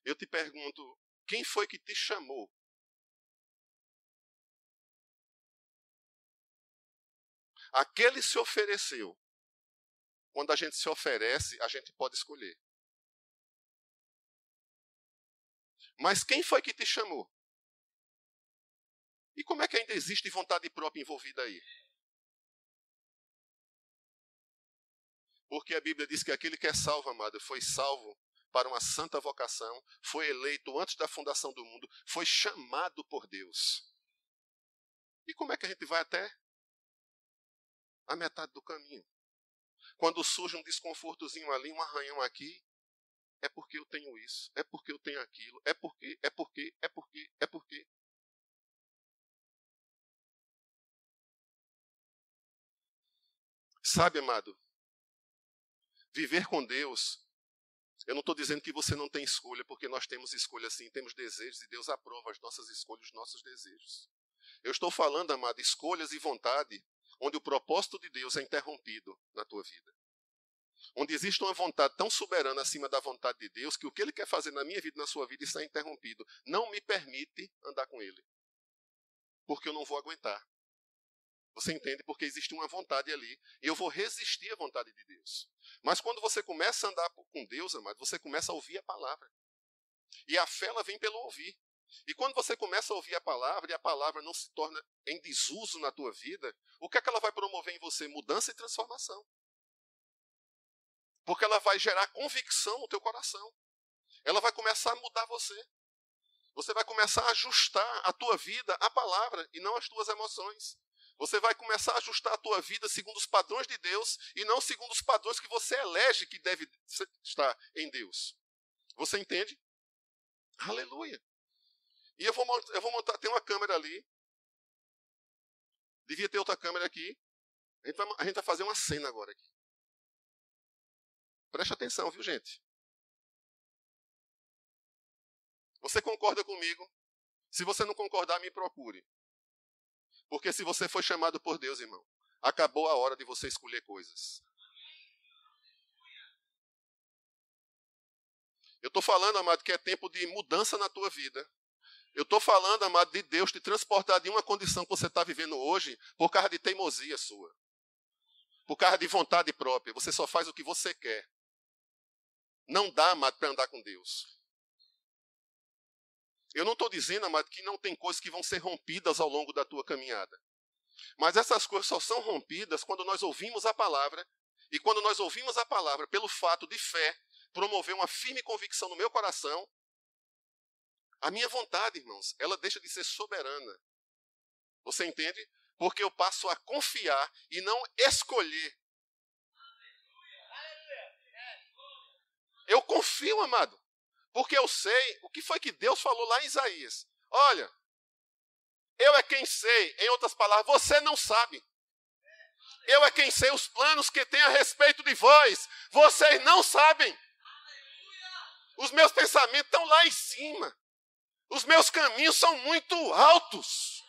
Eu te pergunto, quem foi que te chamou? Aquele se ofereceu. Quando a gente se oferece, a gente pode escolher. Mas quem foi que te chamou? E como é que ainda existe vontade própria envolvida aí? Porque a Bíblia diz que aquele que é salvo, amado, foi salvo para uma santa vocação, foi eleito antes da fundação do mundo, foi chamado por Deus. E como é que a gente vai até a metade do caminho? Quando surge um desconfortozinho ali, um arranhão aqui, é porque eu tenho isso, é porque eu tenho aquilo, é porque. Sabe, amado, viver com Deus, eu não estou dizendo que você não tem escolha, porque nós temos escolha sim, temos desejos, e Deus aprova as nossas escolhas, os nossos desejos. Eu estou falando, amado, escolhas e vontade, onde o propósito de Deus é interrompido na tua vida. Onde existe uma vontade tão soberana acima da vontade de Deus, que o que Ele quer fazer na minha vida e na sua vida está interrompido. Não me permite andar com Ele. Porque eu não vou aguentar. Você entende? Porque existe uma vontade ali. E eu vou resistir à vontade de Deus. Mas quando você começa a andar com Deus, amado, você começa a ouvir a palavra. E a fé, ela vem pelo ouvir. E quando você começa a ouvir a palavra, e a palavra não se torna em desuso na tua vida, o que é que ela vai promover em você? Mudança e transformação. Porque ela vai gerar convicção no teu coração. Ela vai começar a mudar você. Você vai começar a ajustar a tua vida à palavra e não às tuas emoções. Você vai começar a ajustar a tua vida segundo os padrões de Deus e não segundo os padrões que você elege que deve estar em Deus. Você entende? Aleluia. E eu vou montar, tem uma câmera ali. Devia ter outra câmera aqui. A gente vai fazer uma cena agora aqui. Preste atenção, viu, gente? Você concorda comigo? Se você não concordar, me procure. Porque se você foi chamado por Deus, irmão, acabou a hora de você escolher coisas. Eu estou falando, amado, que é tempo de mudança na tua vida. Eu estou falando, amado, de Deus te transportar de uma condição que você está vivendo hoje por causa de teimosia sua. Por causa de vontade própria. Você só faz o que você quer. Não dá, amado, para andar com Deus. Eu não estou dizendo, amado, que não tem coisas que vão ser rompidas ao longo da tua caminhada. Mas essas coisas só são rompidas quando nós ouvimos a palavra. E quando nós ouvimos a palavra, pelo fato de fé, promover uma firme convicção no meu coração, a minha vontade, irmãos, ela deixa de ser soberana. Você entende? Porque eu passo a confiar e não escolher. Eu confio, amado. Porque eu sei o que foi que Deus falou lá em Isaías. Olha, eu é quem sei. Em outras palavras, você não sabe. Eu é quem sei os planos que tem a respeito de vós. Vocês não sabem. Os meus pensamentos estão lá em cima. Os meus caminhos são muito altos.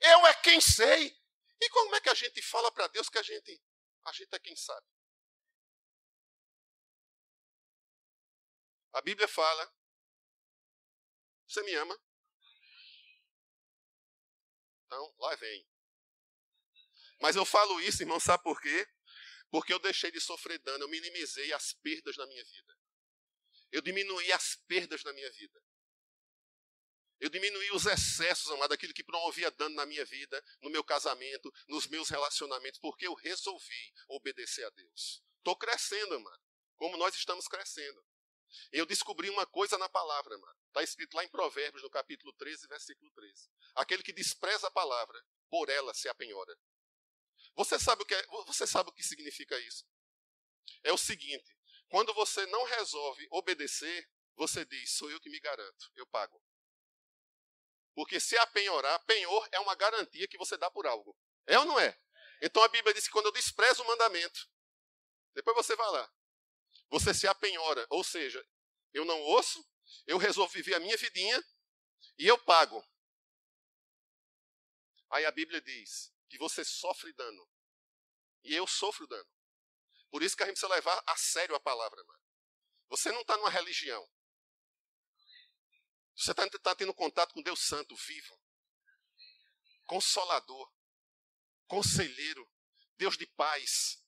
Eu é quem sei. E como é que a gente fala para Deus que a gente é quem sabe? A Bíblia fala, você me ama? Então, lá vem. Mas eu falo isso, irmão, sabe por quê? Porque eu deixei de sofrer dano, eu minimizei as perdas na minha vida. Eu diminuí as perdas na minha vida. Eu diminuí os excessos, amado, daquilo que promovia dano na minha vida, no meu casamento, nos meus relacionamentos, porque eu resolvi obedecer a Deus. Estou crescendo, amado, como nós estamos crescendo. Eu descobri uma coisa na palavra, amado. Está escrito lá em Provérbios, no capítulo 13, versículo 13. Aquele que despreza a palavra, por ela se apenhora. Você sabe o que significa isso? É o seguinte, quando você não resolve obedecer, você diz, sou eu que me garanto, eu pago. Porque se apenhorar, penhor é uma garantia que você dá por algo. É ou não é? Então a Bíblia diz que quando eu desprezo o mandamento, depois você vai lá, você se apenhora, ou seja, eu não ouço, eu resolvo viver a minha vidinha e eu pago. Aí a Bíblia diz que você sofre dano. E eu sofro dano. Por isso que a gente precisa levar a sério a palavra, mano. Você não está numa religião. Você está tendo contato com Deus Santo, vivo. Consolador. Conselheiro. Deus de paz.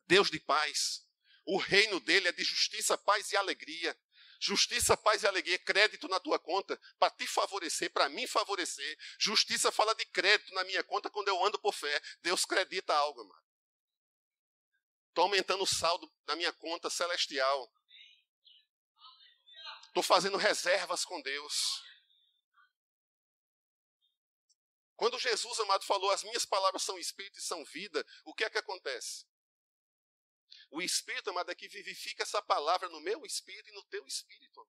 Deus de paz. O reino dele é de justiça, paz e alegria. Justiça, paz e alegria, crédito na tua conta, para te favorecer, para mim favorecer. Justiça fala de crédito na minha conta quando eu ando por fé. Deus credita algo, mano. Estou aumentando o saldo na minha conta celestial. Estou fazendo reservas com Deus. Quando Jesus, amado, falou, as minhas palavras são espírito e são vida, o que é que acontece? O Espírito, amado, é que vivifica essa palavra no meu espírito e no teu espírito.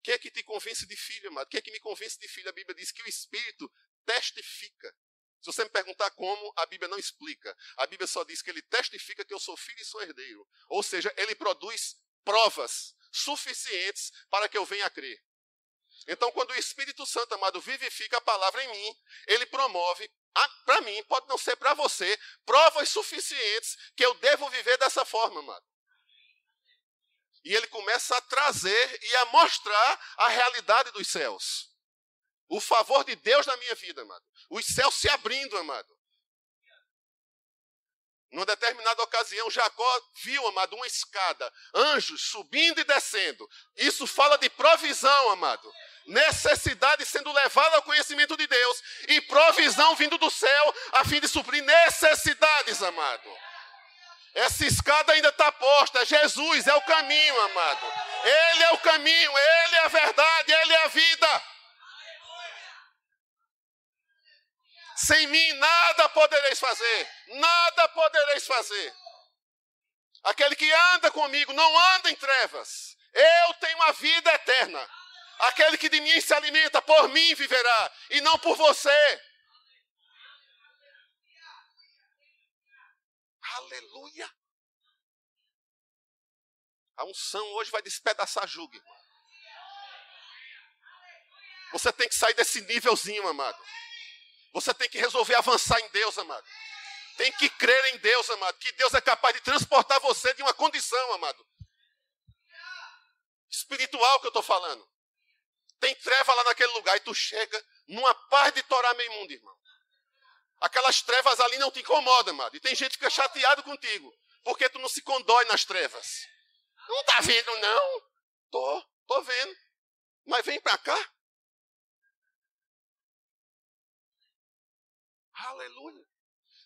Quem é que te convence de filho, amado? Quem é que me convence de filho? A Bíblia diz que o Espírito testifica. Se você me perguntar como, a Bíblia não explica. A Bíblia só diz que ele testifica que eu sou filho e sou herdeiro. Ou seja, ele produz provas suficientes para que eu venha a crer. Então, quando o Espírito Santo, amado, vivifica a palavra em mim, ele promove, para mim, pode não ser para você, provas suficientes que eu devo viver dessa forma, amado. E ele começa a trazer e a mostrar a realidade dos céus. O favor de Deus na minha vida, amado. Os céus se abrindo, amado. Numa determinada ocasião, Jacó viu, amado, uma escada, anjos subindo e descendo. Isso fala de provisão, amado. Necessidade sendo levada ao conhecimento de Deus. E provisão vindo do céu a fim de suprir necessidades, amado. Essa escada ainda está posta. Jesus é o caminho, amado. Ele é o caminho, Ele é a verdade, Ele é a vida. Sem mim nada podereis fazer. Nada podereis fazer. Aquele que anda comigo não anda em trevas. Eu tenho a vida eterna. Aquele que de mim se alimenta, por mim viverá. E não por você. Aleluia. A unção hoje vai despedaçar jugo, irmão. Você tem que sair desse nívelzinho, amado. Você tem que resolver avançar em Deus, amado. Tem que crer em Deus, amado. Que Deus é capaz de transportar você de uma condição, amado. Espiritual que eu estou falando. Tem treva lá naquele lugar e tu chega numa paz de Torá meio mundo, irmão. Aquelas trevas ali não te incomodam, amado. E tem gente que fica chateado contigo. Porque tu não se condói nas trevas. Não está vendo, não? Tô vendo. Mas vem para cá. Aleluia.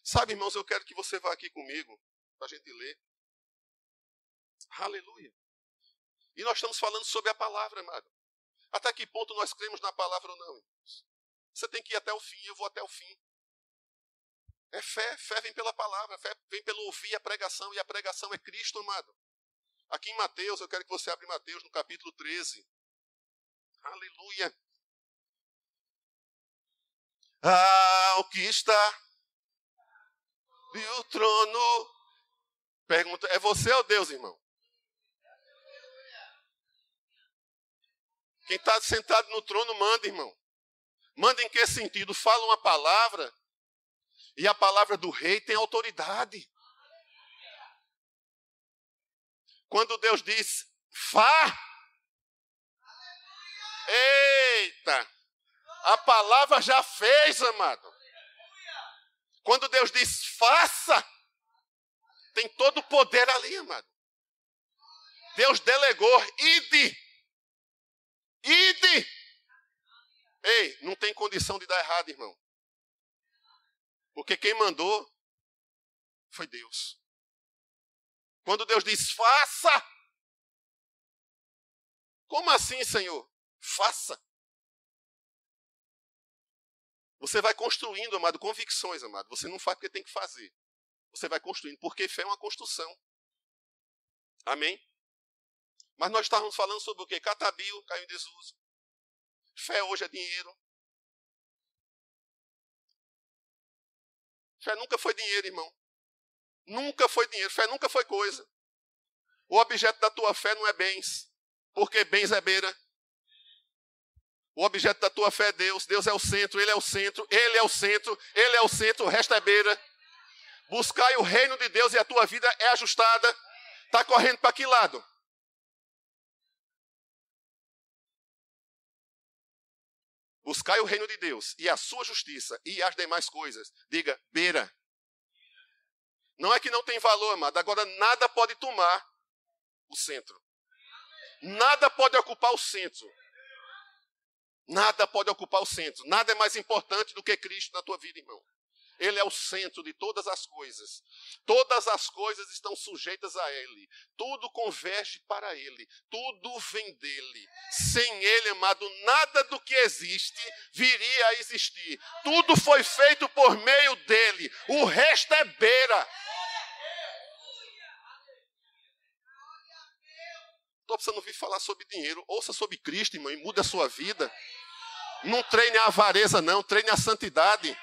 Sabe, irmãos, eu quero que você vá aqui comigo para a gente ler. Aleluia. E nós estamos falando sobre a palavra, amado. Até que ponto nós cremos na palavra ou não, irmãos? Você tem que ir até o fim, eu vou até o fim. É fé, fé vem pela palavra, fé vem pelo ouvir a pregação, e a pregação é Cristo, amado. Aqui em Mateus, eu quero que você abra Mateus no capítulo 13. Aleluia. O que está e o trono. Pergunta, é você ou Deus, irmão? Quem está sentado no trono manda, irmão. Manda em que sentido? Fala uma palavra e a palavra do rei tem autoridade. Quando Deus diz, eita, a palavra já fez, amado. Quando Deus diz, faça, tem todo o poder ali, amado. Deus delegou, ide. Ei, não tem condição de dar errado, irmão. Porque quem mandou foi Deus. Quando Deus diz, faça. Como assim, Senhor? Faça. Você vai construindo, amado, convicções, amado. Você não faz porque tem que fazer. Você vai construindo, porque fé é uma construção. Amém? Mas nós estávamos falando sobre o quê? Catabio, caiu em desuso. Fé hoje é dinheiro. Fé nunca foi dinheiro, irmão. Nunca foi dinheiro. Fé nunca foi coisa. O objeto da tua fé não é bens. Porque bens é beira. O objeto da tua fé é Deus. Deus é o centro, Ele é o centro, Ele é o centro, Ele é o centro, o resto é beira. Buscai o reino de Deus e a tua vida é ajustada. Está correndo para que lado? Buscai o reino de Deus e a sua justiça e as demais coisas. Diga, beira. Não é que não tem valor, amado. Agora nada pode tomar o centro. Nada pode ocupar o centro. Nada pode ocupar o centro. Nada é mais importante do que Cristo na tua vida, irmão. Ele é o centro de todas as coisas. Todas as coisas estão sujeitas a Ele. Tudo converge para Ele. Tudo vem dEle. Sem Ele, amado, nada do que existe viria a existir. Tudo foi feito por meio dEle. O resto é beira. Estou precisando ouvir falar sobre dinheiro. Ouça sobre Cristo, irmão, e mude a sua vida. Não treine a avareza, não. Treine a santidade.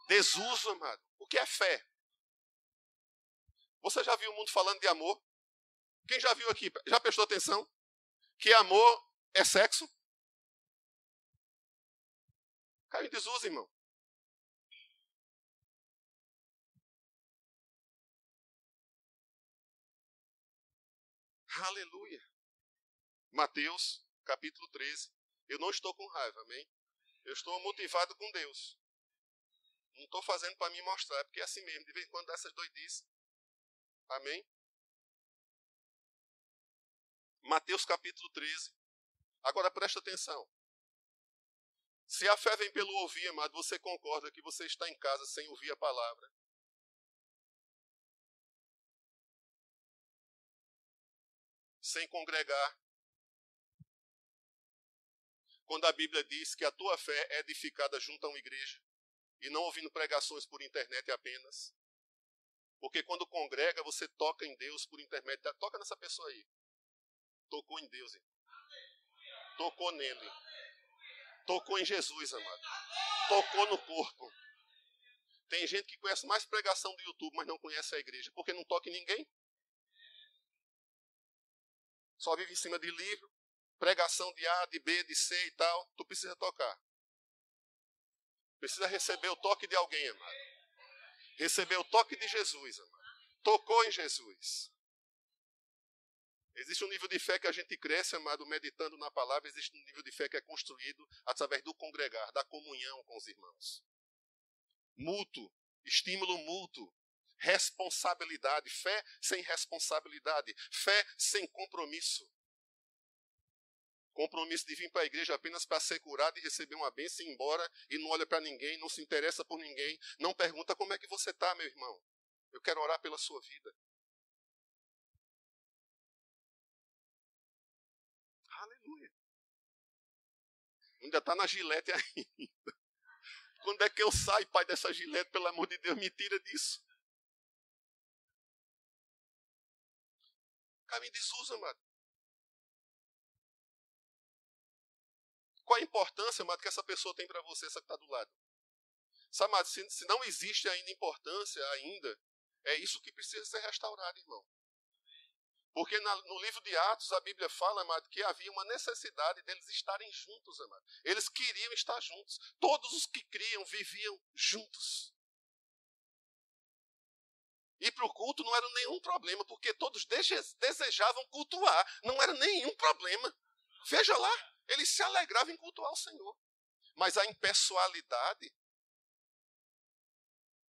Desuso, amado. O que é fé? Você já viu o mundo falando de amor? Quem já viu aqui? Já prestou atenção? Que amor é sexo? Caiu em desuso, irmão. Aleluia. Mateus, capítulo 13. Eu não estou com raiva, amém? Eu estou motivado com Deus. Não estou fazendo para me mostrar, porque é assim mesmo. De vez em quando dá essas doidices. Amém? Mateus, capítulo 13. Agora presta atenção. Se a fé vem pelo ouvir, amado, você concorda que você está em casa sem ouvir a palavra? Sem congregar. Quando a Bíblia diz que a tua fé é edificada junto a uma igreja e não ouvindo pregações por internet apenas. Porque quando congrega, você toca em Deus por intermédio. Toca nessa pessoa aí. Tocou em Deus, irmão. Tocou nele. Tocou em Jesus, amado. Tocou no corpo. Tem gente que conhece mais pregação do YouTube, mas não conhece a igreja. Porque não toca em ninguém. Só vive em cima de livro, pregação de A, de B, de C e tal. Tu precisa tocar. Precisa receber o toque de alguém, amado. Receber o toque de Jesus, amado. Tocou em Jesus. Existe um nível de fé que a gente cresce, amado, meditando na palavra. Existe um nível de fé que é construído através do congregar, da comunhão com os irmãos. Mútuo, estímulo mútuo, responsabilidade. Fé sem responsabilidade. Fé sem compromisso. Compromisso de vir para a igreja apenas para ser curado e receber uma bênção e ir embora e não olha para ninguém, não se interessa por ninguém, não pergunta como é que você está, meu irmão. Eu quero orar pela sua vida. Aleluia. Ainda está na gilete ainda. Quando é que eu saio, pai, dessa gilete? Pelo amor de Deus, me tira disso. Caminho de desuso, amado. Qual a importância, amado, que essa pessoa tem para você, essa que está do lado? Sabe, amado, se não existe ainda importância, ainda, é isso que precisa ser restaurado, irmão. Porque no livro de Atos, a Bíblia fala, amado, que havia uma necessidade deles estarem juntos, amado. Eles queriam estar juntos. Todos os que criam viviam juntos. Ir para o culto não era nenhum problema, porque todos desejavam cultuar. Não era nenhum problema. Veja lá, eles se alegravam em cultuar o Senhor. Mas a impessoalidade...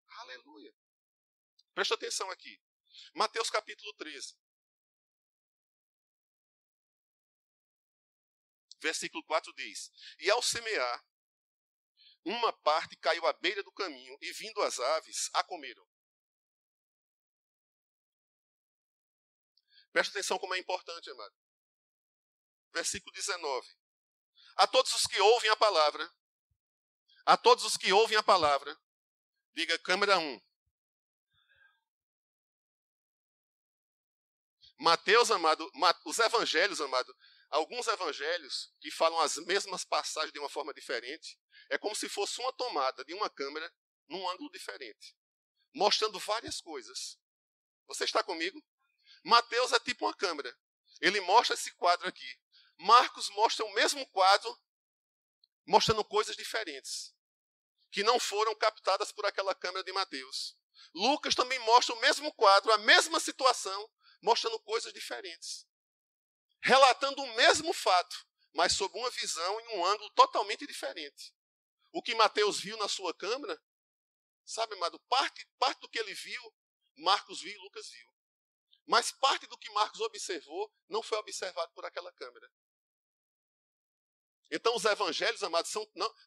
Aleluia. Presta atenção aqui. Mateus capítulo 13. Versículo 4 diz: E ao semear, uma parte caiu à beira do caminho, e vindo as aves, a comeram. Presta atenção como é importante, amado. Versículo 19. A todos os que ouvem a palavra, diga câmera 1. Mateus, amado, os evangelhos, amado, alguns evangelhos que falam as mesmas passagens de uma forma diferente, é como se fosse uma tomada de uma câmera num ângulo diferente, mostrando várias coisas. Você está comigo? Mateus é tipo uma câmera. Ele mostra esse quadro aqui. Marcos mostra o mesmo quadro, mostrando coisas diferentes, que não foram captadas por aquela câmera de Mateus. Lucas também mostra o mesmo quadro, a mesma situação, mostrando coisas diferentes. Relatando o mesmo fato, mas sob uma visão e um ângulo totalmente diferente. O que Mateus viu na sua câmera, sabe, amado, parte do que ele viu, Marcos viu e Lucas viu. Mas parte do que Marcos observou não foi observado por aquela câmera. Então os evangelhos, amados,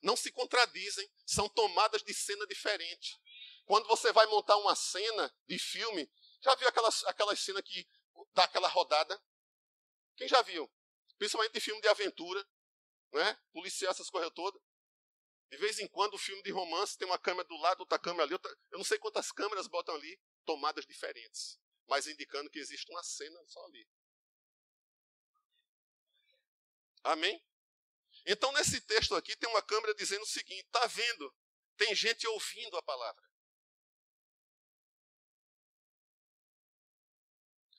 não se contradizem, são tomadas de cena diferente. Quando você vai montar uma cena de filme, já viu aquelas cenas que dá aquela rodada? Quem já viu? Principalmente de filme de aventura, né? Policial, essas coisas todas. De vez em quando o filme de romance tem uma câmera do lado, outra câmera ali. Eu não sei quantas câmeras botam ali, tomadas diferentes, mas indicando que existe uma cena só ali. Amém? Então, nesse texto aqui, tem uma câmera dizendo o seguinte, está vendo? Tem gente ouvindo a palavra.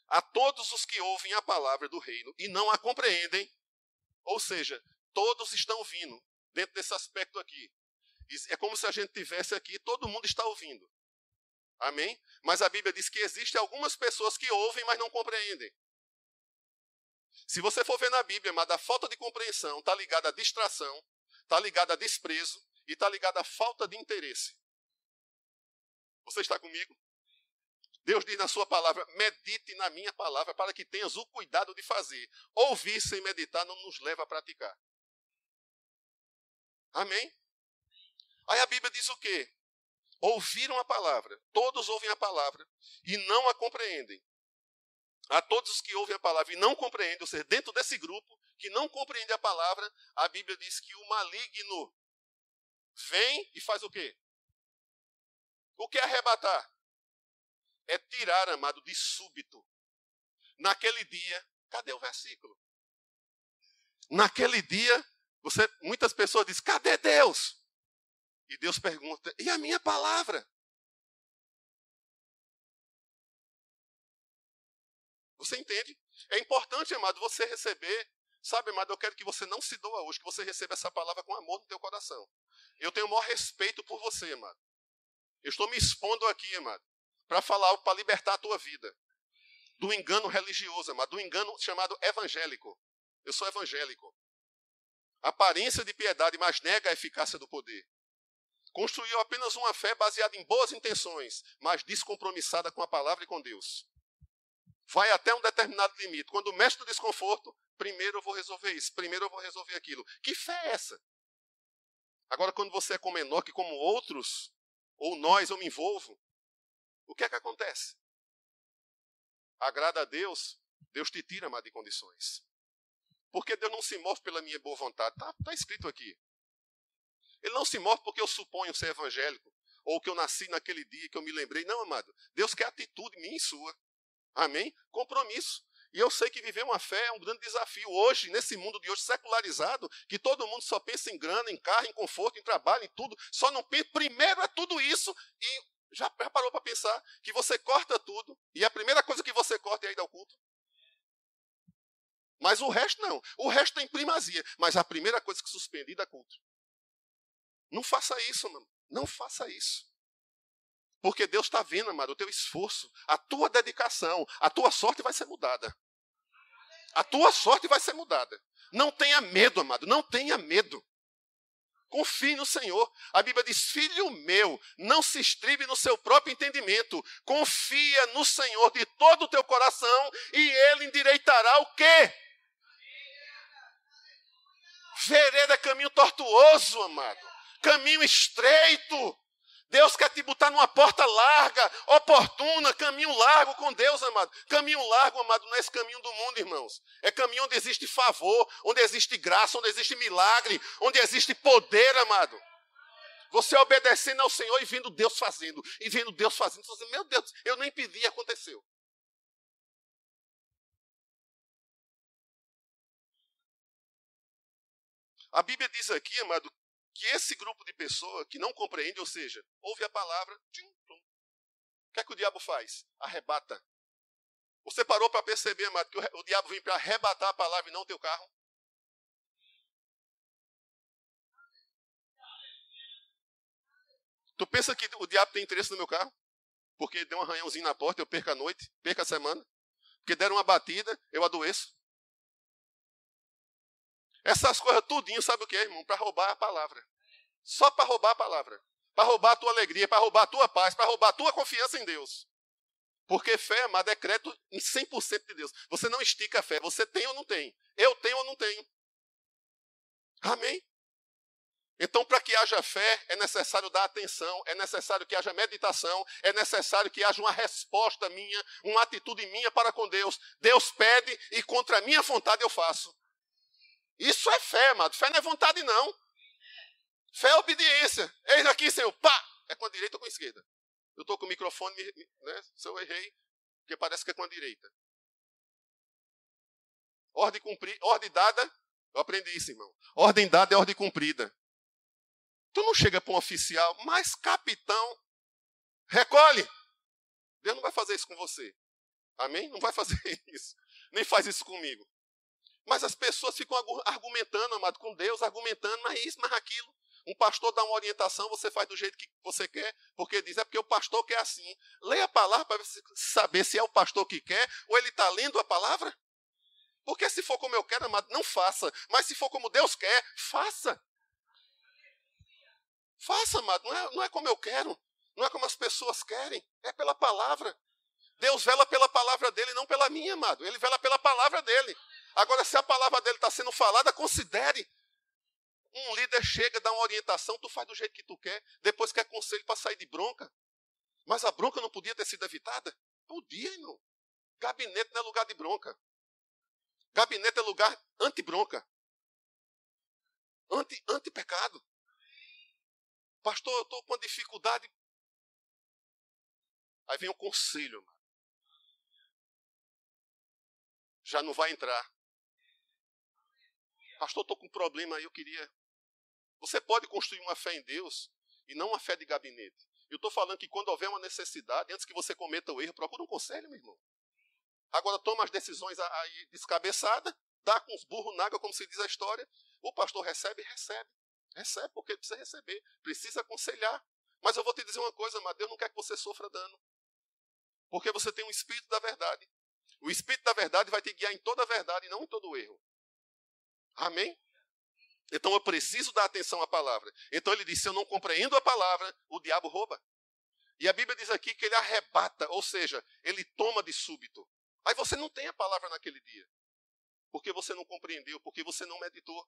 A todos os que ouvem a palavra do reino e não a compreendem, ou seja, todos estão ouvindo, dentro desse aspecto aqui. É como se a gente tivesse aqui, todo mundo está ouvindo. Amém? Mas a Bíblia diz que existem algumas pessoas que ouvem, mas não compreendem. Se você for ver na Bíblia, mas a falta de compreensão está ligada à distração, está ligada a desprezo e está ligada à falta de interesse. Você está comigo? Deus diz na sua palavra, medite na minha palavra para que tenhas o cuidado de fazer. Ouvir sem meditar não nos leva a praticar. Amém? Aí a Bíblia diz o quê? Ouviram a palavra, todos ouvem a palavra e não a compreendem. A todos os que ouvem a palavra e não compreendem, ou seja, dentro desse grupo que não compreende a palavra, a Bíblia diz que o maligno vem e faz o quê? O que é arrebatar? É tirar, amado, de súbito. Naquele dia, cadê o versículo? Naquele dia, muitas pessoas dizem, cadê Deus? E Deus pergunta, e a minha palavra? Você entende? É importante, amado, você receber. Sabe, amado, eu quero que você não se doa hoje, que você receba essa palavra com amor no teu coração. Eu tenho o maior respeito por você, amado. Eu estou me expondo aqui, amado, para falar algo para libertar a tua vida. Do engano religioso, amado, do engano chamado evangélico. Eu sou evangélico. Aparência de piedade, mas nega a eficácia do poder. Construiu apenas uma fé baseada em boas intenções, mas descompromissada com a palavra e com Deus. Vai até um determinado limite. Quando mexe no desconforto, primeiro eu vou resolver isso, primeiro eu vou resolver aquilo. Que fé é essa? Agora, quando você é como Enoque, como outros, ou nós, eu me envolvo, o que é que acontece? Agrada a Deus, Deus te tira, amado, de condições. Porque Deus não se move pela minha boa vontade. Está escrito aqui. Ele não se move porque eu suponho ser evangélico, ou que eu nasci naquele dia, que eu me lembrei. Não, amado. Deus quer atitude minha e sua. Amém? Compromisso. E eu sei que viver uma fé é um grande desafio. Hoje, nesse mundo de hoje secularizado, que todo mundo só pensa em grana, em carro, em conforto, em trabalho, em tudo. Só não pensa, primeiro é tudo isso. E já parou para pensar que você corta tudo, e a primeira coisa que você corta é ir ao culto? Mas o resto não. O resto tem primazia. Mas a primeira coisa que suspende é ir ao culto. Não faça isso, mano. Não faça isso. Porque Deus está vendo, amado, o teu esforço, a tua dedicação, a tua sorte vai ser mudada. A tua sorte vai ser mudada. Não tenha medo, amado, não tenha medo. Confie no Senhor. A Bíblia diz, filho meu, não se estribe no seu próprio entendimento. Confia no Senhor de todo o teu coração e Ele endireitará o quê? Vereda é caminho tortuoso, amado. Caminho estreito. Deus quer te botar numa porta larga, oportuna, caminho largo com Deus, amado. Caminho largo, amado, não é esse caminho do mundo, irmãos. É caminho onde existe favor, onde existe graça, onde existe milagre, onde existe poder, amado. Você obedecendo ao Senhor e vendo Deus fazendo, e vendo Deus fazendo. Você diz, meu Deus, eu nem pedi e aconteceu. A Bíblia diz aqui, amado, que esse grupo de pessoas que não compreende, ou seja, ouve a palavra, tchum, tchum. O que é que o diabo faz? Arrebata. Você parou para perceber, amado, que o diabo vem para arrebatar a palavra e não o teu carro? Tu pensa que o diabo tem interesse no meu carro? Porque deu um arranhãozinho na porta, eu perco a noite, perco a semana. Porque deram uma batida, eu adoeço. Essas coisas tudinho, sabe o que é, irmão? Para roubar a palavra. Só para roubar a palavra. Para roubar a tua alegria, para roubar a tua paz, para roubar a tua confiança em Deus. Porque fé, amado, é crédito em 100% de Deus. Você não estica a fé. Você tem ou não tem? Eu tenho ou não tenho? Amém? Então, para que haja fé, é necessário dar atenção, é necessário que haja meditação, é necessário que haja uma resposta minha, uma atitude minha para com Deus. Deus pede e contra a minha vontade eu faço. Isso é fé, amado. Fé não é vontade, não. Fé é obediência. Eis aqui, Senhor. Pá! É com a direita ou com a esquerda? Eu estou com o microfone, né? Se eu errei, porque parece que é com a direita. Ordem dada, eu aprendi isso, irmão. Ordem dada é ordem cumprida. Tu não chega para um oficial, mas capitão, recolhe. Deus não vai fazer isso com você. Amém? Não vai fazer isso. Nem faz isso comigo. Mas as pessoas ficam argumentando, amado, com Deus, argumentando, mas isso, mas aquilo. Um pastor dá uma orientação, você faz do jeito que você quer, porque diz, é porque o pastor quer assim. Leia a palavra para saber se é o pastor que quer ou ele está lendo a palavra. Porque se for como eu quero, amado, não faça. Mas se for como Deus quer, faça. Faça, amado. Não é como eu quero. Não é como as pessoas querem. É pela palavra. Deus vela pela palavra dele, não pela minha, amado. Ele vela pela palavra dele. Agora, se a palavra dele está sendo falada, considere. Um líder chega, dá uma orientação, tu faz do jeito que tu quer, depois quer conselho para sair de bronca. Mas a bronca não podia ter sido evitada? Podia, irmão. Gabinete não é lugar de bronca. Gabinete é lugar anti-bronca. Anti-pecado. Pastor, eu estou com uma dificuldade. Aí vem o conselho, mano. Já não vai entrar. Pastor, eu estou com um problema aí, eu queria... Você pode construir uma fé em Deus e não uma fé de gabinete. Eu estou falando que quando houver uma necessidade, antes que você cometa o erro, procura um conselho, meu irmão. Agora toma as decisões aí descabeçadas, dá com os burros na água, como se diz a história. O pastor recebe, recebe. Recebe porque ele precisa receber, precisa aconselhar. Mas eu vou te dizer uma coisa, mas Deus não quer que você sofra dano. Porque você tem um espírito da verdade. O espírito da verdade vai te guiar em toda a verdade e não em todo o erro. Amém? Então eu preciso dar atenção à palavra. Então ele diz, se eu não compreendo a palavra, o diabo rouba. E a Bíblia diz aqui que ele arrebata, ou seja, ele toma de súbito. Aí você não tem a palavra naquele dia. Porque você não compreendeu, porque você não meditou.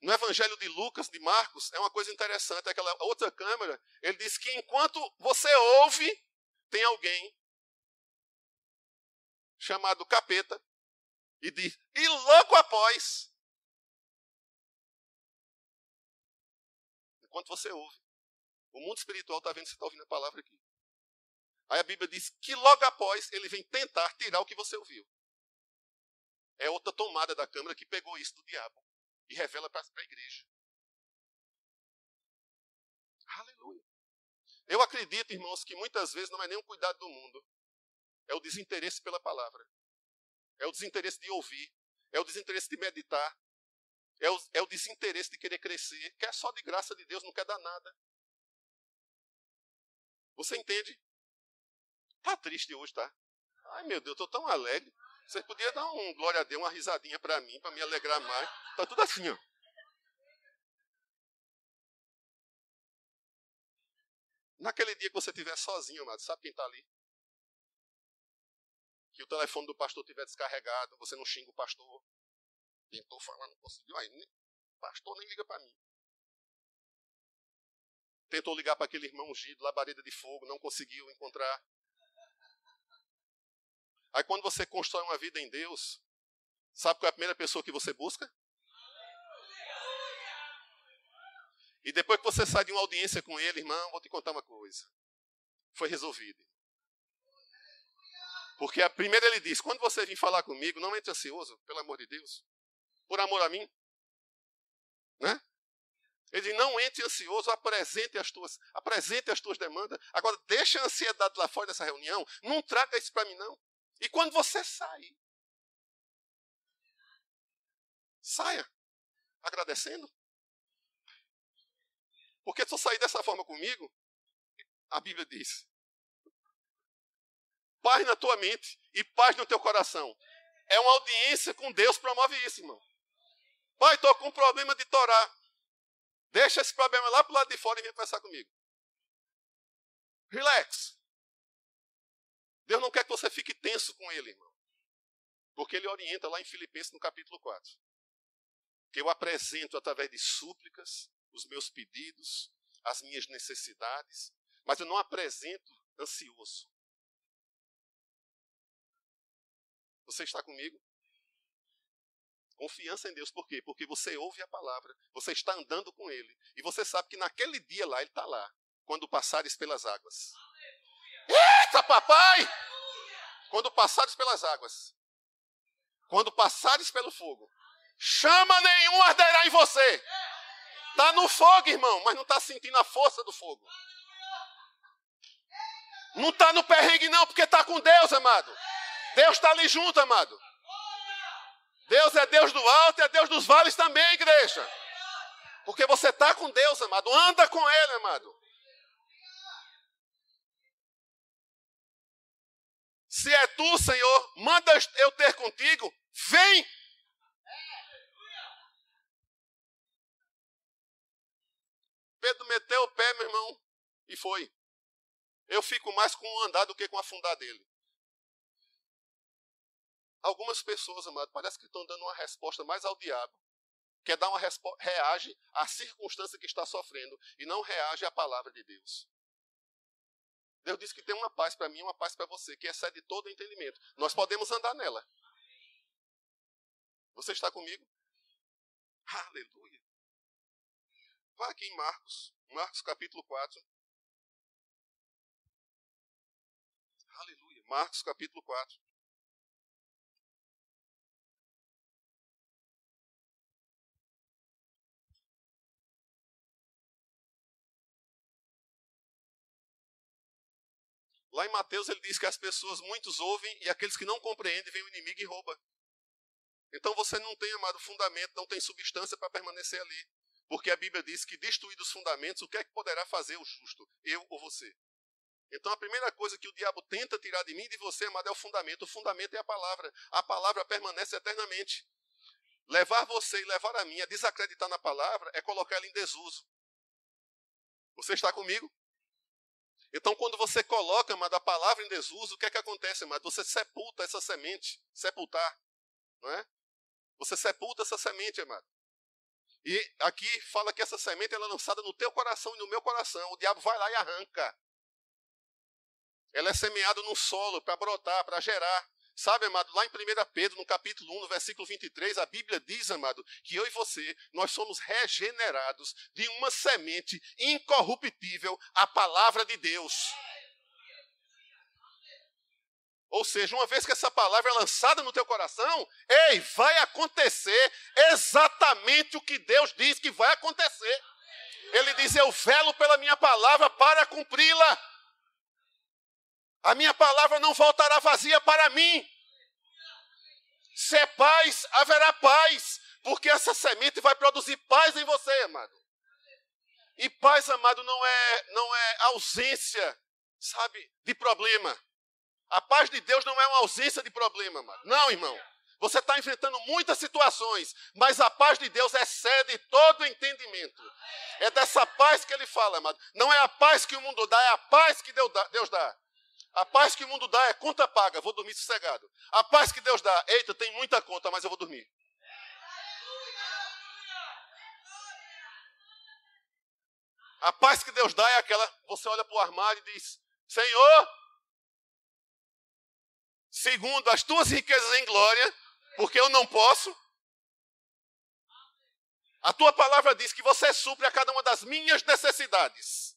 No Evangelho de Lucas, de Marcos, é uma coisa interessante. Aquela outra câmera, ele diz que enquanto você ouve, tem alguém chamado capeta e diz, e logo após... Enquanto você ouve. O mundo espiritual está vendo que você está ouvindo a palavra aqui. Aí a Bíblia diz que logo após ele vem tentar tirar o que você ouviu. É outra tomada da câmara que pegou isso do diabo e revela para a igreja. Aleluia. Eu acredito, irmãos, que muitas vezes não é nem um cuidado do mundo. É o desinteresse pela palavra. É o desinteresse de ouvir. É o desinteresse de meditar. É o desinteresse de querer crescer. Quer só de graça de Deus, não quer dar nada. Você entende? Tá triste hoje, tá? Ai, meu Deus, eu tô tão alegre. Você podia dar um glória a Deus, uma risadinha para mim, para me alegrar mais. Tá tudo assim, ó. Naquele dia que você estiver sozinho, amado, sabe quem tá ali? Que o telefone do pastor estiver descarregado, você não xinga o pastor. Tentou falar, não conseguiu. Aí, o pastor nem liga para mim. Tentou ligar para aquele irmão ungido, labareda de fogo, não conseguiu encontrar. Aí quando você constrói uma vida em Deus, sabe qual é a primeira pessoa que você busca? E depois que você sai de uma audiência com ele, irmão, vou te contar uma coisa. Foi resolvido. Porque a primeira ele diz, quando você vir falar comigo, não entre ansioso, pelo amor de Deus. Por amor a mim. Né? Ele diz, não entre ansioso, apresente as tuas demandas. Agora, deixa a ansiedade lá fora dessa reunião, não traga isso para mim, não. E quando você sair, saia agradecendo. Porque se eu sair dessa forma comigo, a Bíblia diz, paz na tua mente e paz no teu coração. É uma audiência com Deus, promove isso, irmão. Pai, estou com um problema de Torá. Deixa esse problema lá para o lado de fora e vem conversar comigo. Relax. Deus não quer que você fique tenso com ele, irmão. Porque ele orienta lá em Filipenses no capítulo 4. que eu apresento através de súplicas, os meus pedidos, as minhas necessidades, mas eu não apresento ansioso. Você está comigo? Confiança em Deus, por quê? Porque você ouve a palavra, você está andando com Ele, e você sabe que naquele dia lá, Ele está lá, quando passares pelas águas. Eita, papai! Quando passares pelas águas, quando passares pelo fogo, chama nenhum arderá em você. Está no fogo, irmão, mas não está sentindo a força do fogo. Não está no perrengue não, porque está com Deus, amado. Deus está ali junto, amado. Deus é Deus do alto e é Deus dos vales também, igreja. Porque você está com Deus, amado. Anda com Ele, amado. Se é tu, Senhor, manda eu ter contigo, vem. Pedro meteu o pé, meu irmão, e foi. Eu fico mais com o andar do que com o afundar dele. Algumas pessoas, amado, parece que estão dando uma resposta mais ao diabo. Quer dar uma resposta, reage à circunstância que está sofrendo e não reage à palavra de Deus. Deus disse que tem uma paz para mim e uma paz para você, que excede todo entendimento. Nós podemos andar nela. Você está comigo? Aleluia. Vá aqui em Marcos capítulo 4. Aleluia. Marcos capítulo 4. Lá em Mateus ele diz que as pessoas, muitos ouvem e aqueles que não compreendem, vem o inimigo e rouba. Então você não tem, amado, fundamento, não tem substância para permanecer ali. Porque a Bíblia diz que destruídos os fundamentos, o que é que poderá fazer o justo? Eu ou você? Então a primeira coisa que o diabo tenta tirar de mim e de você, amado, é o fundamento. O fundamento é a palavra. A palavra permanece eternamente. Levar você e levar a mim a desacreditar na palavra é colocar ela em desuso. Você está comigo? Então, quando você coloca, amado, a palavra em desuso, o que é que acontece, amado? Você sepulta essa semente. Sepultar, não é? Você sepulta essa semente, amado. E aqui fala que essa semente ela é lançada no teu coração e no meu coração. O diabo vai lá e arranca. Ela é semeada no solo para brotar, para gerar. Sabe, amado, lá em 1 Pedro, no capítulo 1, no versículo 23, a Bíblia diz, amado, que eu e você, nós somos regenerados de uma semente incorruptível, a palavra de Deus. Ou seja, uma vez que essa palavra é lançada no teu coração, ei, vai acontecer exatamente o que Deus diz que vai acontecer. Ele diz, eu velo pela minha palavra para cumpri-la. A minha palavra não voltará vazia para mim. Se é paz, haverá paz. Porque essa semente vai produzir paz em você, amado. E paz, amado, não é ausência, sabe, de problema. A paz de Deus não é uma ausência de problema, amado. Não, irmão. Você está enfrentando muitas situações, mas a paz de Deus excede todo entendimento. É dessa paz que ele fala, amado. Não é a paz que o mundo dá, é a paz que Deus dá. A paz que o mundo dá é conta paga, vou dormir sossegado. A paz que Deus dá, eita, tem muita conta, mas eu vou dormir. A paz que Deus dá é aquela, você olha para o armário e diz, Senhor, segundo as tuas riquezas em glória, porque eu não posso. A tua palavra diz que você supre a cada uma das minhas necessidades.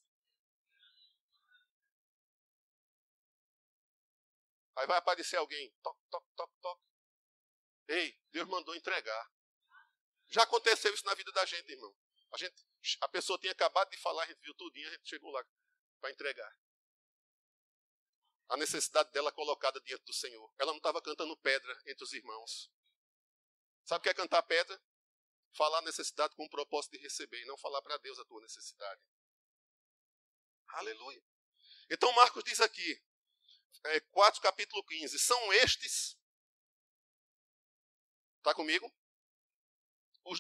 Aí vai aparecer alguém, toque, toque, toque, toque. Ei, Deus mandou entregar. Já aconteceu isso na vida da gente, irmão. A pessoa tinha acabado de falar, a gente viu tudinho, a gente chegou lá para entregar. A necessidade dela colocada diante do Senhor. Ela não estava cantando pedra entre os irmãos. Sabe o que é cantar pedra? Falar a necessidade com o propósito de receber e não falar para Deus a tua necessidade. Aleluia. Então Marcos diz aqui, 4 capítulo 15, são estes, está comigo?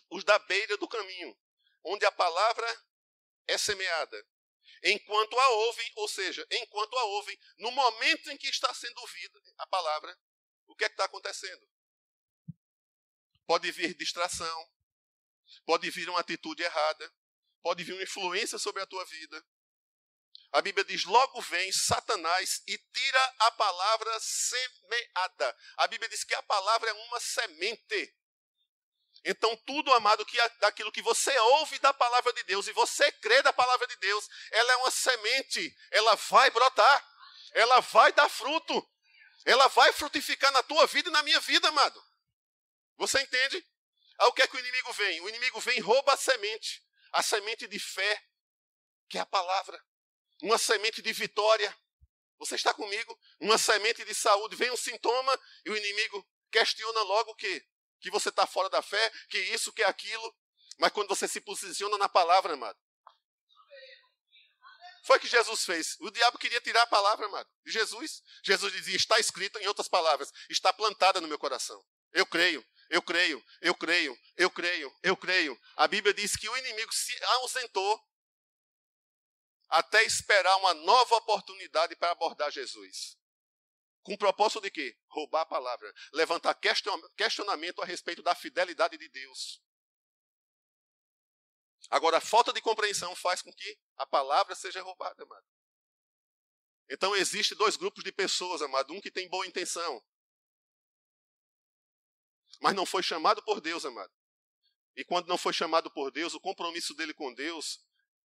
Os da beira do caminho, onde a palavra é semeada. Enquanto a ouvem, ou seja, enquanto a ouvem, no momento em que está sendo ouvida a palavra, o que é que está acontecendo? Pode vir distração, pode vir uma atitude errada, pode vir uma influência sobre a tua vida. A Bíblia diz, logo vem Satanás e tira a palavra semeada. A Bíblia diz que a palavra é uma semente. Então tudo, amado, daquilo que você ouve da palavra de Deus e você crê da palavra de Deus, ela é uma semente, ela vai brotar, ela vai dar fruto, ela vai frutificar na tua vida e na minha vida, amado. Você entende? Aí o que é que o inimigo vem? O inimigo vem e rouba a semente de fé, que é a palavra. Uma semente de vitória. Você está comigo? Uma semente de saúde. Vem um sintoma e o inimigo questiona logo o quê? Que você está fora da fé, que isso, que aquilo. Mas quando você se posiciona na palavra, amado. Foi o que Jesus fez. O diabo queria tirar a palavra, amado, de Jesus. Jesus dizia, está escrito, em outras palavras, está plantada no meu coração. Eu creio, eu creio, eu creio, eu creio, eu creio. A Bíblia diz que o inimigo se ausentou até esperar uma nova oportunidade para abordar Jesus. Com o propósito de quê? Roubar a palavra. Levantar questionamento a respeito da fidelidade de Deus. Agora, a falta de compreensão faz com que a palavra seja roubada, amado. Então, existem dois grupos de pessoas, amado. Um que tem boa intenção, mas não foi chamado por Deus, amado. E quando não foi chamado por Deus, o compromisso dele com Deus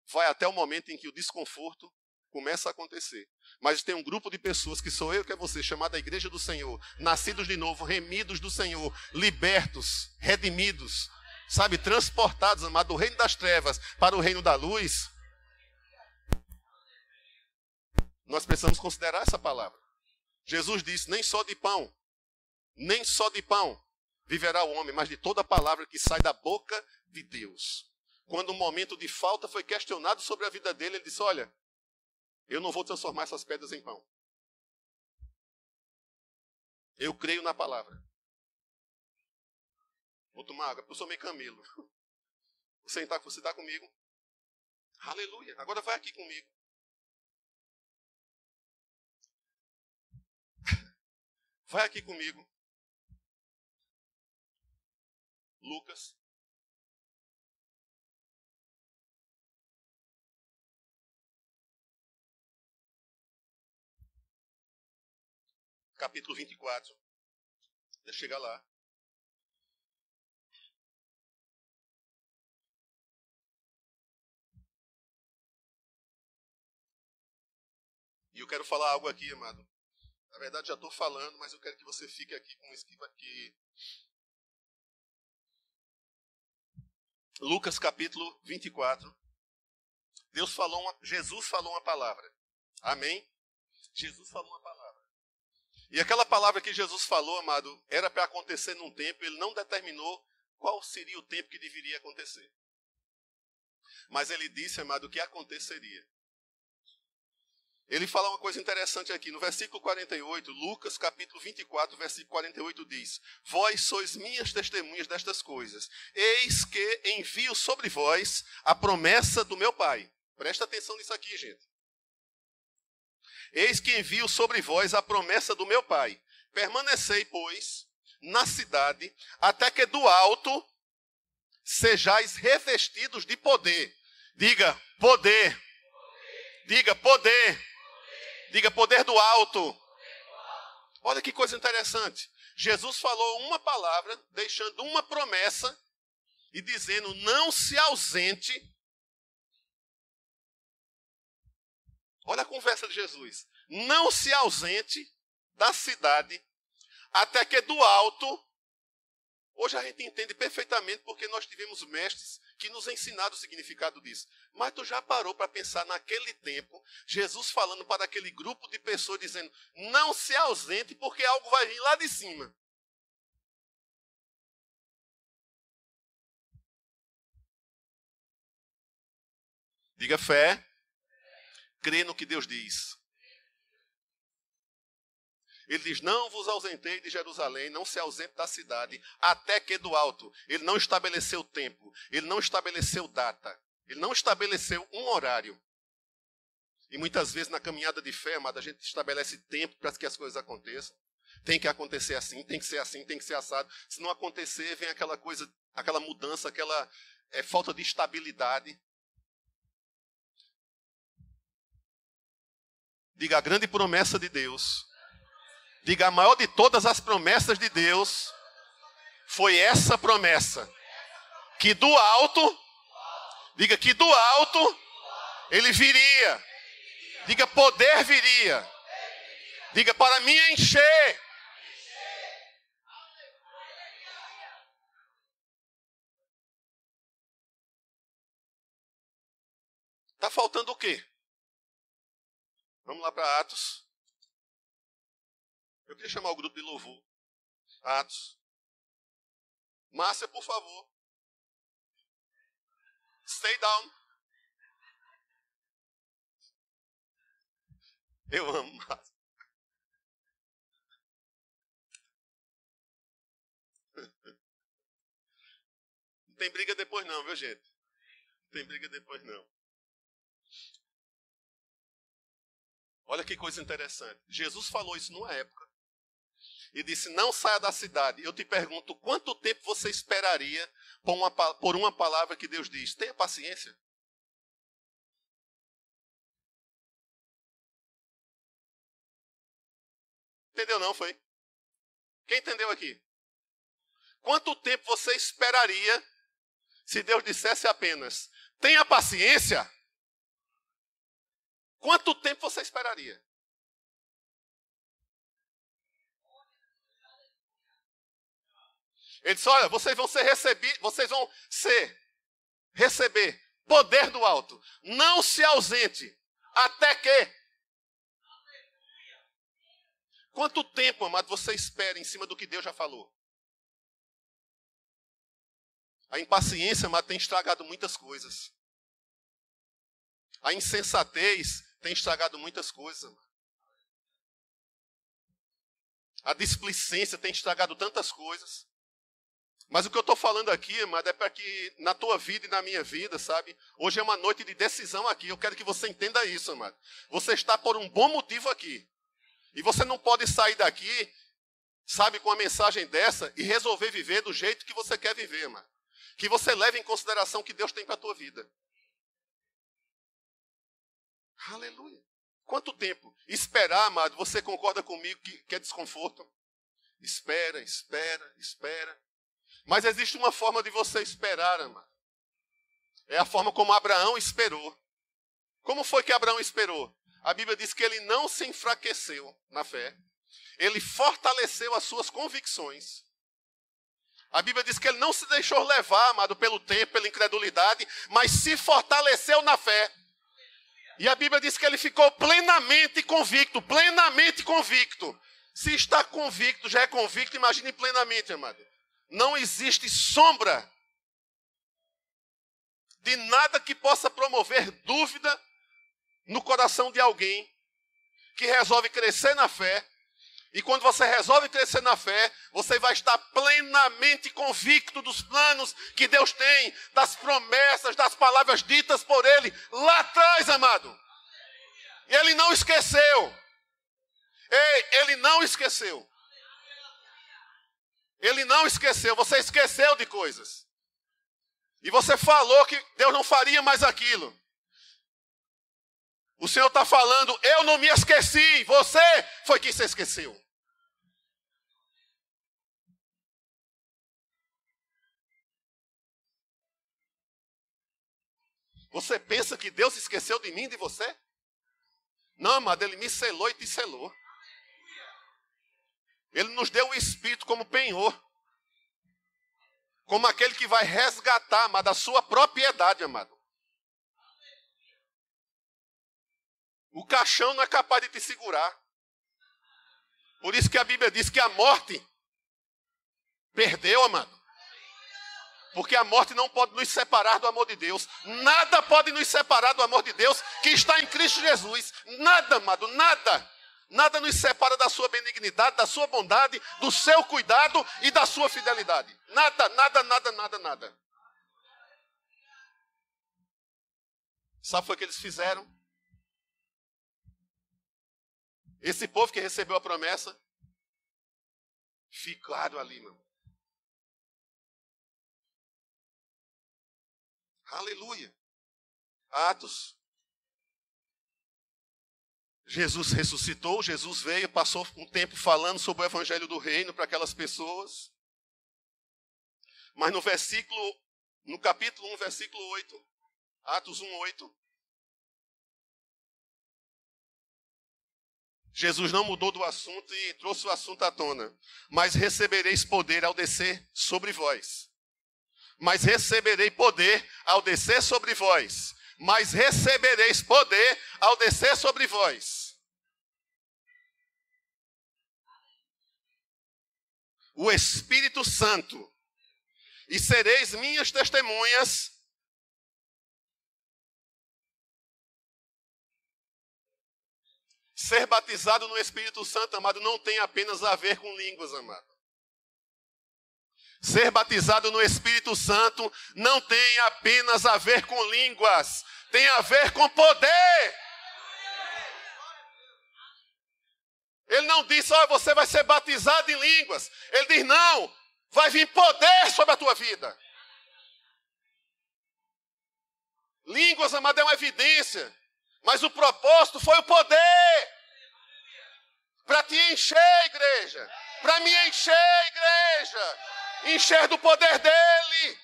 vai até o momento em que o desconforto começa a acontecer. Mas tem um grupo de pessoas, que sou eu, que é você, chamada Igreja do Senhor, nascidos de novo, remidos do Senhor, libertos, redimidos, sabe, transportados, amado, do reino das trevas para o reino da luz. Nós precisamos considerar essa palavra. Jesus disse, nem só de pão viverá o homem, mas de toda a palavra que sai da boca de Deus. Quando um momento de falta foi questionado sobre a vida dele, ele disse, olha, eu não vou transformar essas pedras em pão. Eu creio na palavra. Vou tomar água, porque eu sou meio camelo. Você está comigo? Aleluia. Agora vai aqui comigo. Vai aqui comigo. Lucas. Capítulo 24. Deixa eu chegar lá. E eu quero falar algo aqui, amado. Na verdade, já estou falando, mas eu quero que você fique aqui com isso aqui. Lucas capítulo 24. Jesus falou uma palavra. Amém? Jesus falou uma palavra. E aquela palavra que Jesus falou, amado, era para acontecer num tempo, ele não determinou qual seria o tempo que deveria acontecer. Mas ele disse, amado, que aconteceria. Ele fala uma coisa interessante aqui, no versículo 48, Lucas capítulo 24, versículo 48 diz, vós sois minhas testemunhas destas coisas, eis que envio sobre vós a promessa do meu Pai. Presta atenção nisso aqui, gente. Eis que envio sobre vós a promessa do meu Pai. Permanecei, pois, na cidade, até que do alto sejais revestidos de poder. Diga, poder. Diga, poder. Diga, poder do alto. Olha que coisa interessante. Jesus falou uma palavra, deixando uma promessa e dizendo, não se ausente. Olha a conversa de Jesus. Não se ausente da cidade até que do alto. Hoje a gente entende perfeitamente porque nós tivemos mestres que nos ensinaram o significado disso. Mas tu já parou para pensar naquele tempo, Jesus falando para aquele grupo de pessoas dizendo, não se ausente porque algo vai vir lá de cima. Diga fé. Crê no que Deus diz. Ele diz, não vos ausentei de Jerusalém, não se ausente da cidade, até que do alto. Ele não estabeleceu tempo, ele não estabeleceu data, ele não estabeleceu um horário. E muitas vezes na caminhada de fé, amada, a gente estabelece tempo para que as coisas aconteçam. Tem que acontecer assim, tem que ser assado. Se não acontecer, vem aquela coisa aquela mudança, aquela falta de estabilidade. Diga: a grande promessa de Deus. Diga: a maior de todas as promessas de Deus foi essa promessa. Que do alto, diga que do alto, ele viria. Diga: poder viria. Diga: para me encher. Está faltando o quê? Vamos lá para Atos. Eu queria chamar o grupo de louvor. Atos. Márcia, por favor. Stay down. Eu amo Márcia. Não tem briga depois não, viu, gente? Não tem briga depois não. Olha que coisa interessante. Jesus falou isso numa época. E disse: não saia da cidade. Eu te pergunto, quanto tempo você esperaria por uma palavra que Deus diz? Tenha paciência. Entendeu não, foi? Quem entendeu aqui? Quanto tempo você esperaria se Deus dissesse apenas: tenha paciência? Quanto tempo você esperaria? Ele disse: olha, vocês vão receber poder do alto. Não se ausente até que. Quanto tempo, amado, você espera em cima do que Deus já falou? A impaciência, amado, tem estragado muitas coisas. A insensatez tem estragado muitas coisas, amado. A displicência tem estragado tantas coisas. Mas o que eu estou falando aqui, amado, é para que na tua vida e na minha vida, sabe? Hoje é uma noite de decisão aqui. Eu quero que você entenda isso, amado. Você está por um bom motivo aqui. E você não pode sair daqui, sabe, com uma mensagem dessa e resolver viver do jeito que você quer viver, amado. Que você leve em consideração o que Deus tem para a tua vida. Aleluia. Quanto tempo? Esperar, amado, você concorda comigo que é desconforto? Espera, espera, espera. Mas existe uma forma de você esperar, amado. É a forma como Abraão esperou. Como foi que Abraão esperou? A Bíblia diz que ele não se enfraqueceu na fé. Ele fortaleceu as suas convicções. A Bíblia diz que ele não se deixou levar, amado, pelo tempo, pela incredulidade, mas se fortaleceu na fé. E a Bíblia diz que ele ficou plenamente convicto, plenamente convicto. Se está convicto, já é convicto, imagine plenamente, amado. Não existe sombra de nada que possa promover dúvida no coração de alguém que resolve crescer na fé. E quando você resolve crescer na fé, você vai estar plenamente convicto dos planos que Deus tem, das promessas, das palavras ditas por Ele lá atrás, amado. E Ele não esqueceu. Ei, Ele não esqueceu. Ele não esqueceu. Você esqueceu de coisas. E você falou que Deus não faria mais aquilo. O Senhor está falando: eu não me esqueci. Você foi quem se esqueceu. Você pensa que Deus esqueceu de mim e de você? Não, amado, Ele me selou e te selou. Ele nos deu o Espírito como penhor. Como aquele que vai resgatar, amado, a sua propriedade, amado. O caixão não é capaz de te segurar. Por isso que a Bíblia diz que a morte perdeu, amado. Porque a morte não pode nos separar do amor de Deus. Nada pode nos separar do amor de Deus que está em Cristo Jesus. Nada, amado, nada. Nada nos separa da sua benignidade, da sua bondade, do seu cuidado e da sua fidelidade. Nada, nada, nada, nada, nada. Sabe o que foi que eles fizeram? Esse povo que recebeu a promessa, ficaram ali, meu. Aleluia. Atos. Jesus ressuscitou, Jesus veio, passou um tempo falando sobre o evangelho do reino para aquelas pessoas. Mas no capítulo 1, versículo 8, Atos 1, 8, Jesus não mudou do assunto e trouxe o assunto à tona. Mas recebereis poder ao descer sobre vós. Mas receberei poder ao descer sobre vós. Mas recebereis poder ao descer sobre vós. O Espírito Santo. E sereis minhas testemunhas. Ser batizado no Espírito Santo, amado, não tem apenas a ver com línguas, amado. Ser batizado no Espírito Santo não tem apenas a ver com línguas. Tem a ver com poder. Ele não disse, você vai ser batizado em línguas. Ele diz, não, vai vir poder sobre a tua vida. Línguas, amado, é uma evidência. Mas o propósito foi o poder. Para te encher, igreja. Para me encher, igreja. Encher do poder dele.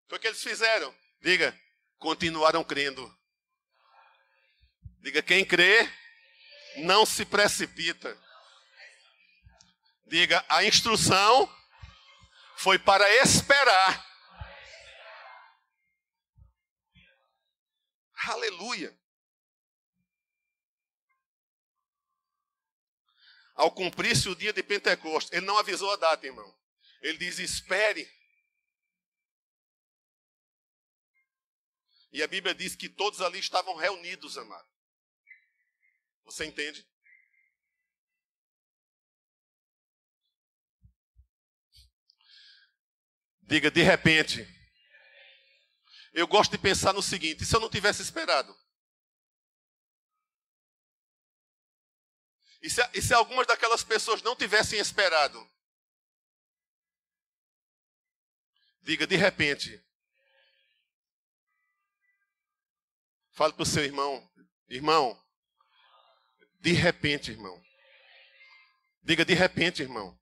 Foi o que eles fizeram. Diga, continuaram crendo. Diga, quem crê, não se precipita. Diga, a instrução foi para esperar. Aleluia. Ao cumprir-se o dia de Pentecostes, ele não avisou a data, irmão. Ele diz, espere. E a Bíblia diz que todos ali estavam reunidos, amado. Você entende? Diga, de repente. Eu gosto de pensar no seguinte, e se eu não tivesse esperado? E se algumas daquelas pessoas não tivessem esperado? Diga, de repente. Fale para o seu irmão. Irmão, de repente, irmão. Diga, de repente, irmão.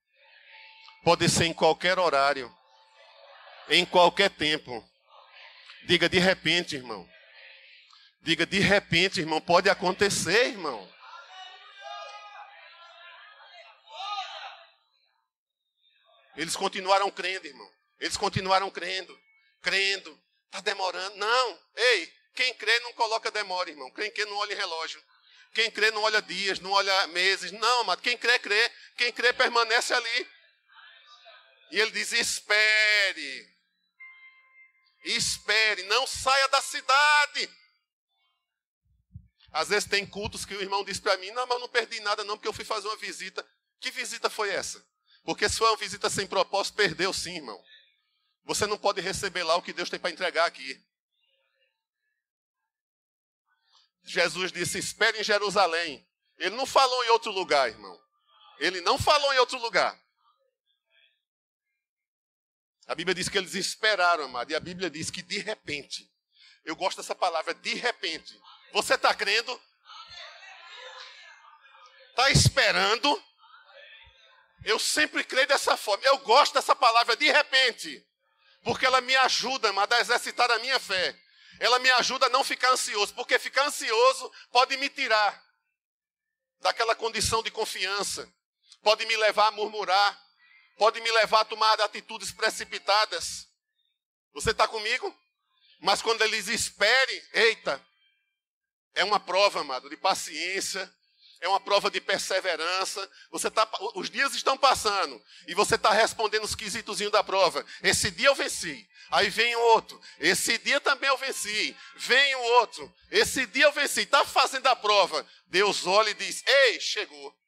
Pode ser em qualquer horário. Em qualquer tempo. Diga, de repente, irmão. Diga, de repente, irmão. Pode acontecer, irmão. Eles continuaram crendo, irmão. Eles continuaram crendo. Crendo. Está demorando. Não. Ei, quem crê não coloca demora, irmão. Quem crê não olha em relógio. Quem crê não olha dias, não olha meses. Não, amado. Quem crê, crê. Quem crê permanece ali. E ele diz, espere. Espere. Não saia da cidade. Às vezes tem cultos que o irmão diz para mim, não, mas eu não perdi nada não, porque eu fui fazer uma visita. Que visita foi essa? Porque se foi uma visita sem propósito, perdeu sim, irmão. Você não pode receber lá o que Deus tem para entregar aqui. Jesus disse, espere em Jerusalém. Ele não falou em outro lugar, irmão. Ele não falou em outro lugar. A Bíblia diz que eles esperaram, amado. E a Bíblia diz que de repente. Eu gosto dessa palavra, de repente. Você está crendo? Está esperando? Eu sempre creio dessa forma. Eu gosto dessa palavra, de repente. Porque ela me ajuda, amado, a exercitar a minha fé. Ela me ajuda a não ficar ansioso. Porque ficar ansioso pode me tirar daquela condição de confiança. Pode me levar a murmurar. Pode me levar a tomar atitudes precipitadas. Você está comigo? Mas quando eles esperem, eita, é uma prova, amado, de paciência. É uma prova de perseverança. Os dias estão passando e você está respondendo os quisitozinhos da prova. Esse dia eu venci. Aí vem o outro. Esse dia também eu venci. Vem o outro. Esse dia eu venci. Está fazendo a prova. Deus olha e diz, ei, chegou.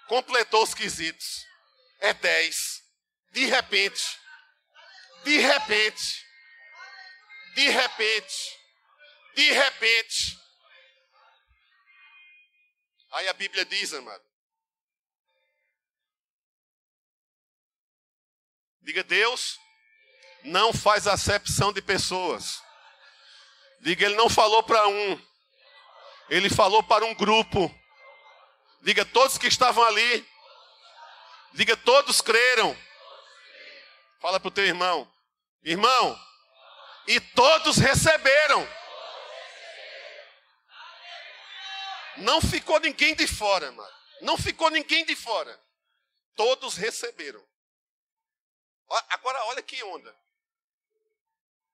Completou os quesitos. É 10. De repente. De repente. De repente. De repente. Aí a Bíblia diz, amado, Diga, Deus não faz acepção de pessoas. Diga, Ele não falou para um. Ele falou para um grupo. Diga, todos que estavam ali. Diga, todos creram. Fala para o teu irmão. Irmão, e todos receberam. Não ficou ninguém de fora, mano. Não ficou ninguém de fora. Todos receberam. Agora olha que onda.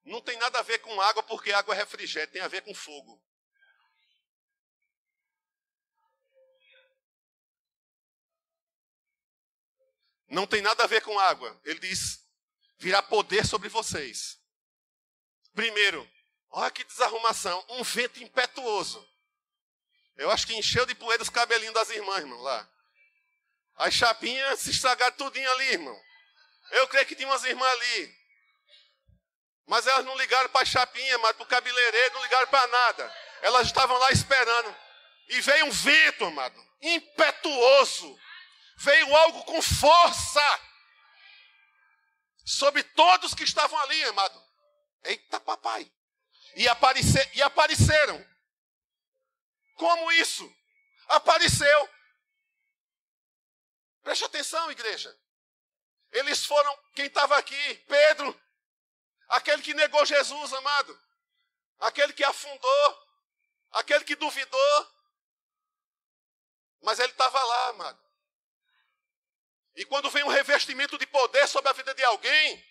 Não tem nada a ver com água, porque água é refrigério. Tem a ver com fogo. Não tem nada a ver com água. Ele diz, virá poder sobre vocês. Primeiro, olha que desarrumação. Um vento impetuoso. Eu acho que encheu de poeira os cabelinhos das irmãs, irmão, lá. As chapinhas se estragaram tudinho ali, irmão. Eu creio que tinha umas irmãs ali. Mas elas não ligaram para a chapinha, mas para o cabeleireiro, não ligaram para nada. Elas estavam lá esperando. E veio um vento, amado, impetuoso. Veio algo com força sobre todos que estavam ali, amado. Eita, papai. E apareceram. Como isso? Apareceu. Preste atenção, igreja. Eles foram, quem estava aqui? Pedro. Aquele que negou Jesus, amado. Aquele que afundou. Aquele que duvidou. Mas ele estava lá, amado. E quando vem um revestimento de poder sobre a vida de alguém,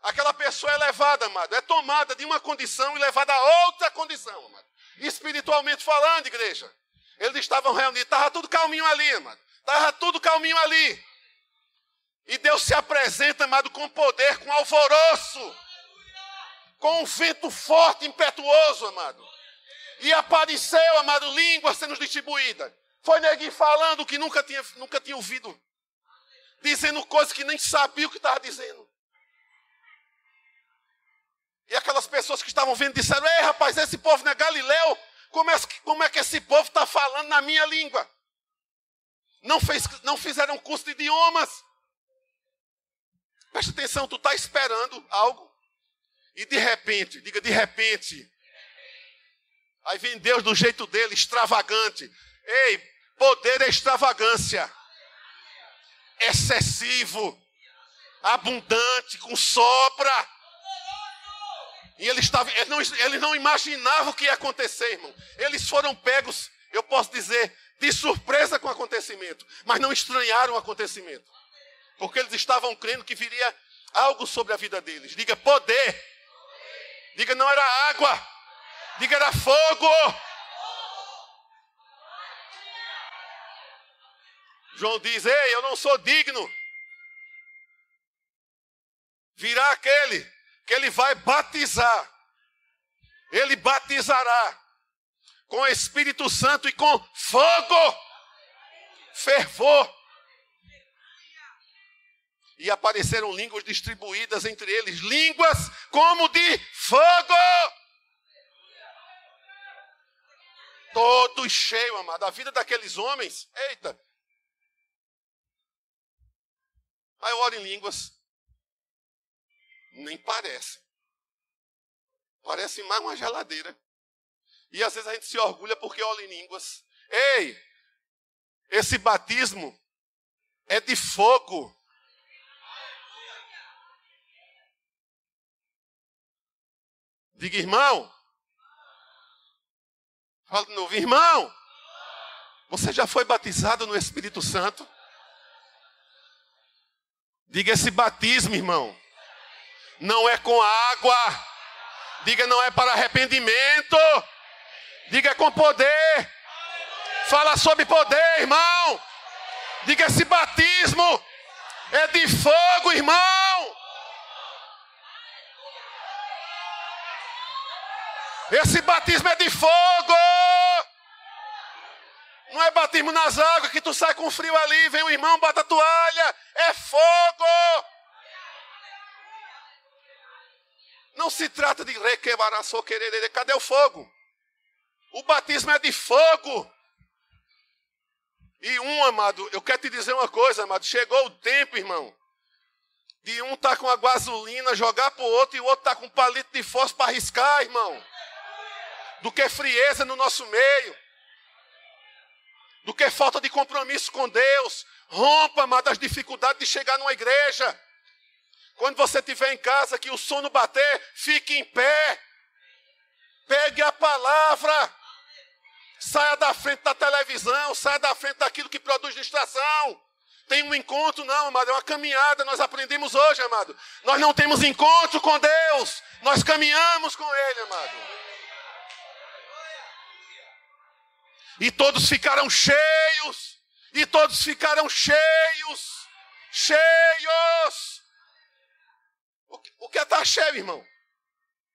aquela pessoa é levada, amado. É tomada de uma condição e levada a outra condição, amado. Espiritualmente falando, igreja. Eles estavam reunidos. Estava tudo calminho ali, amado. Estava tudo calminho ali. E Deus se apresenta, amado, com poder, com alvoroço. Com um vento forte, impetuoso, amado. E apareceu, amado, línguas sendo distribuídas. Foi neguinho falando que nunca tinha ouvido. Dizendo coisas que nem sabia o que estava dizendo. E aquelas pessoas que estavam vendo disseram, ei, rapaz, esse povo não é Galileu? Como é que esse povo está falando na minha língua? Não fizeram curso de idiomas. Presta atenção, tu está esperando algo. E de repente, diga de repente. Aí vem Deus do jeito dele, extravagante. Ei, poder é extravagância. Excessivo. Abundante, com sobra. E eles não imaginavam o que ia acontecer, irmão. Eles foram pegos, eu posso dizer, de surpresa com o acontecimento. Mas não estranharam o acontecimento. Porque eles estavam crendo que viria algo sobre a vida deles. Diga poder. Diga não era água. Diga era fogo. João diz, ei, eu não sou digno. Virá aquele que ele vai batizar. Ele batizará com o Espírito Santo e com fogo, fervor. E apareceram línguas distribuídas entre eles, línguas como de fogo. Todos cheios, amado. A vida daqueles homens, eita. Aí eu oro em línguas. Nem parece. Parece mais uma geladeira. E às vezes a gente se orgulha porque ora em línguas. Ei, esse batismo é de fogo. Diga, irmão. Fala de novo, irmão. Você já foi batizado no Espírito Santo? Diga, esse batismo, irmão, não é com água. Diga, não é para arrependimento. Diga, é com poder. Fala sobre poder, irmão. Diga, esse batismo é de fogo, irmão. Esse batismo é de fogo. Não é batismo nas águas que tu sai com frio ali, vem um irmão, bota a toalha. É fogo. Não se trata de requebaraçou querer. Cadê o fogo? O batismo é de fogo. E amado, eu quero te dizer uma coisa, amado. Chegou o tempo, irmão, de um estar com a gasolina, jogar para o outro, e o outro estar com um palito de fósforo para arriscar, irmão. Do que frieza no nosso meio. Do que falta de compromisso com Deus. Rompa, amado, as dificuldades de chegar numa igreja. Quando você estiver em casa, que o sono bater, fique em pé. Pegue a palavra. Saia da frente da televisão, saia da frente daquilo que produz distração. Tem um encontro, não, amado, é uma caminhada. Nós aprendemos hoje, amado. Nós não temos encontro com Deus. Nós caminhamos com Ele, amado. E todos ficaram cheios. E todos ficaram cheios. Cheios. O que é estar cheio, irmão?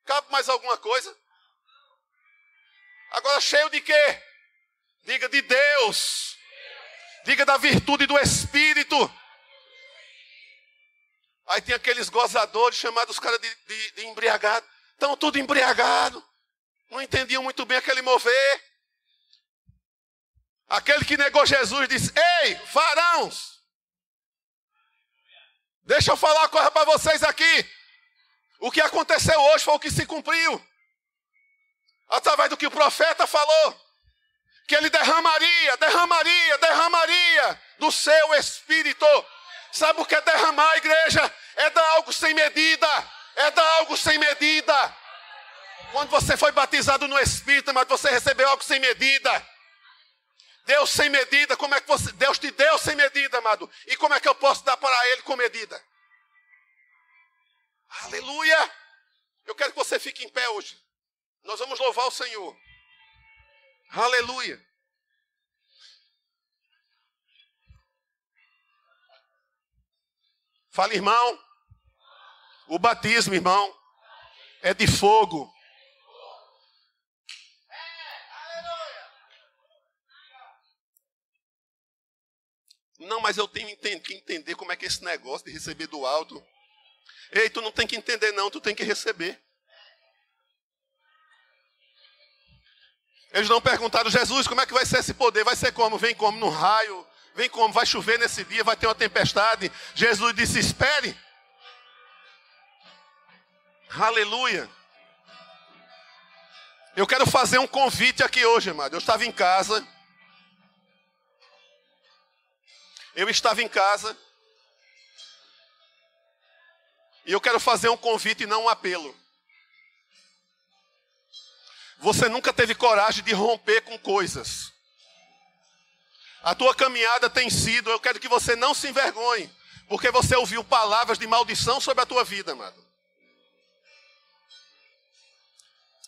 Cabe mais alguma coisa? Agora, cheio de quê? Diga de Deus. Diga da virtude do Espírito. Aí tem aqueles gozadores chamados caras de embriagado. Estão tudo embriagado. Não entendiam muito bem aquele mover. Aquele que negou Jesus disse: ei, varãos, deixa eu falar uma coisa para vocês aqui. O que aconteceu hoje foi o que se cumpriu. Através do que o profeta falou. Que ele derramaria do seu Espírito. Sabe o que é derramar, igreja? É dar algo sem medida. É dar algo sem medida. Quando você foi batizado no Espírito, mas você recebeu algo sem medida. Deus sem medida, como é que você... Deus te deu sem medida, amado. E como é que eu posso dar para Ele com medida? Aleluia! Eu quero que você fique em pé hoje. Nós vamos louvar o Senhor. Aleluia! Fala, irmão. O batismo, irmão, é de fogo. Não, mas eu tenho que entender como é que é esse negócio de receber do alto. Ei, tu não tem que entender não, tu tem que receber. Eles não perguntaram: Jesus, como é que vai ser esse poder? Vai ser como? Vem como? No raio? Vem como? Vai chover nesse dia? Vai ter uma tempestade? Jesus disse: espere. Aleluia. Eu quero fazer um convite aqui hoje, amado. Eu estava em casa. E eu quero fazer um convite e não um apelo. Você nunca teve coragem de romper com coisas. A tua caminhada tem sido, eu quero que você não se envergonhe, porque você ouviu palavras de maldição sobre a tua vida, amado.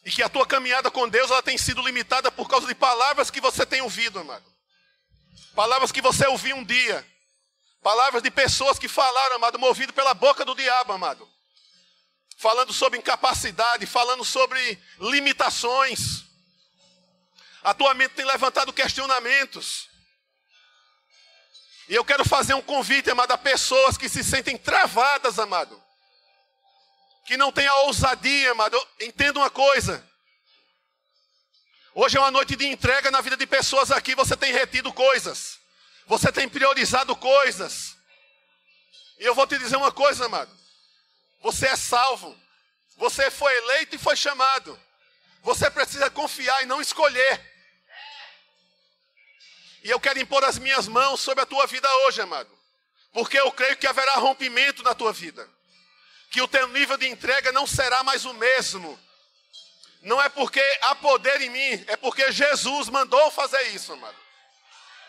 E que a tua caminhada com Deus, ela tem sido limitada por causa de palavras que você tem ouvido, amado. Palavras que você ouviu um dia. Palavras de pessoas que falaram, amado, movido pela boca do diabo, amado. Falando sobre incapacidade, falando sobre limitações. A tua mente tem levantado questionamentos. E eu quero fazer um convite, amado, a pessoas que se sentem travadas, amado. Que não têm a ousadia, amado. Entenda uma coisa. Hoje é uma noite de entrega na vida de pessoas aqui. Você tem retido coisas. Você tem priorizado coisas. E eu vou te dizer uma coisa, amado. Você é salvo. Você foi eleito e foi chamado. Você precisa confiar e não escolher. E eu quero impor as minhas mãos sobre a tua vida hoje, amado. Porque eu creio que haverá rompimento na tua vida. Que o teu nível de entrega não será mais o mesmo. Não é porque há poder em mim, é porque Jesus mandou fazer isso, amado.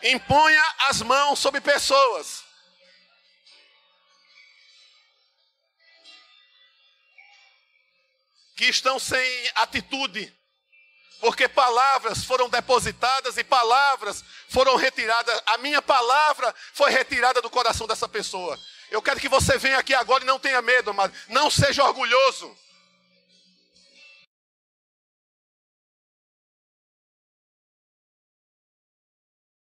Imponha as mãos sobre pessoas. Que estão sem atitude. Porque palavras foram depositadas e palavras foram retiradas. A minha palavra foi retirada do coração dessa pessoa. Eu quero que você venha aqui agora e não tenha medo, amado. Não seja orgulhoso.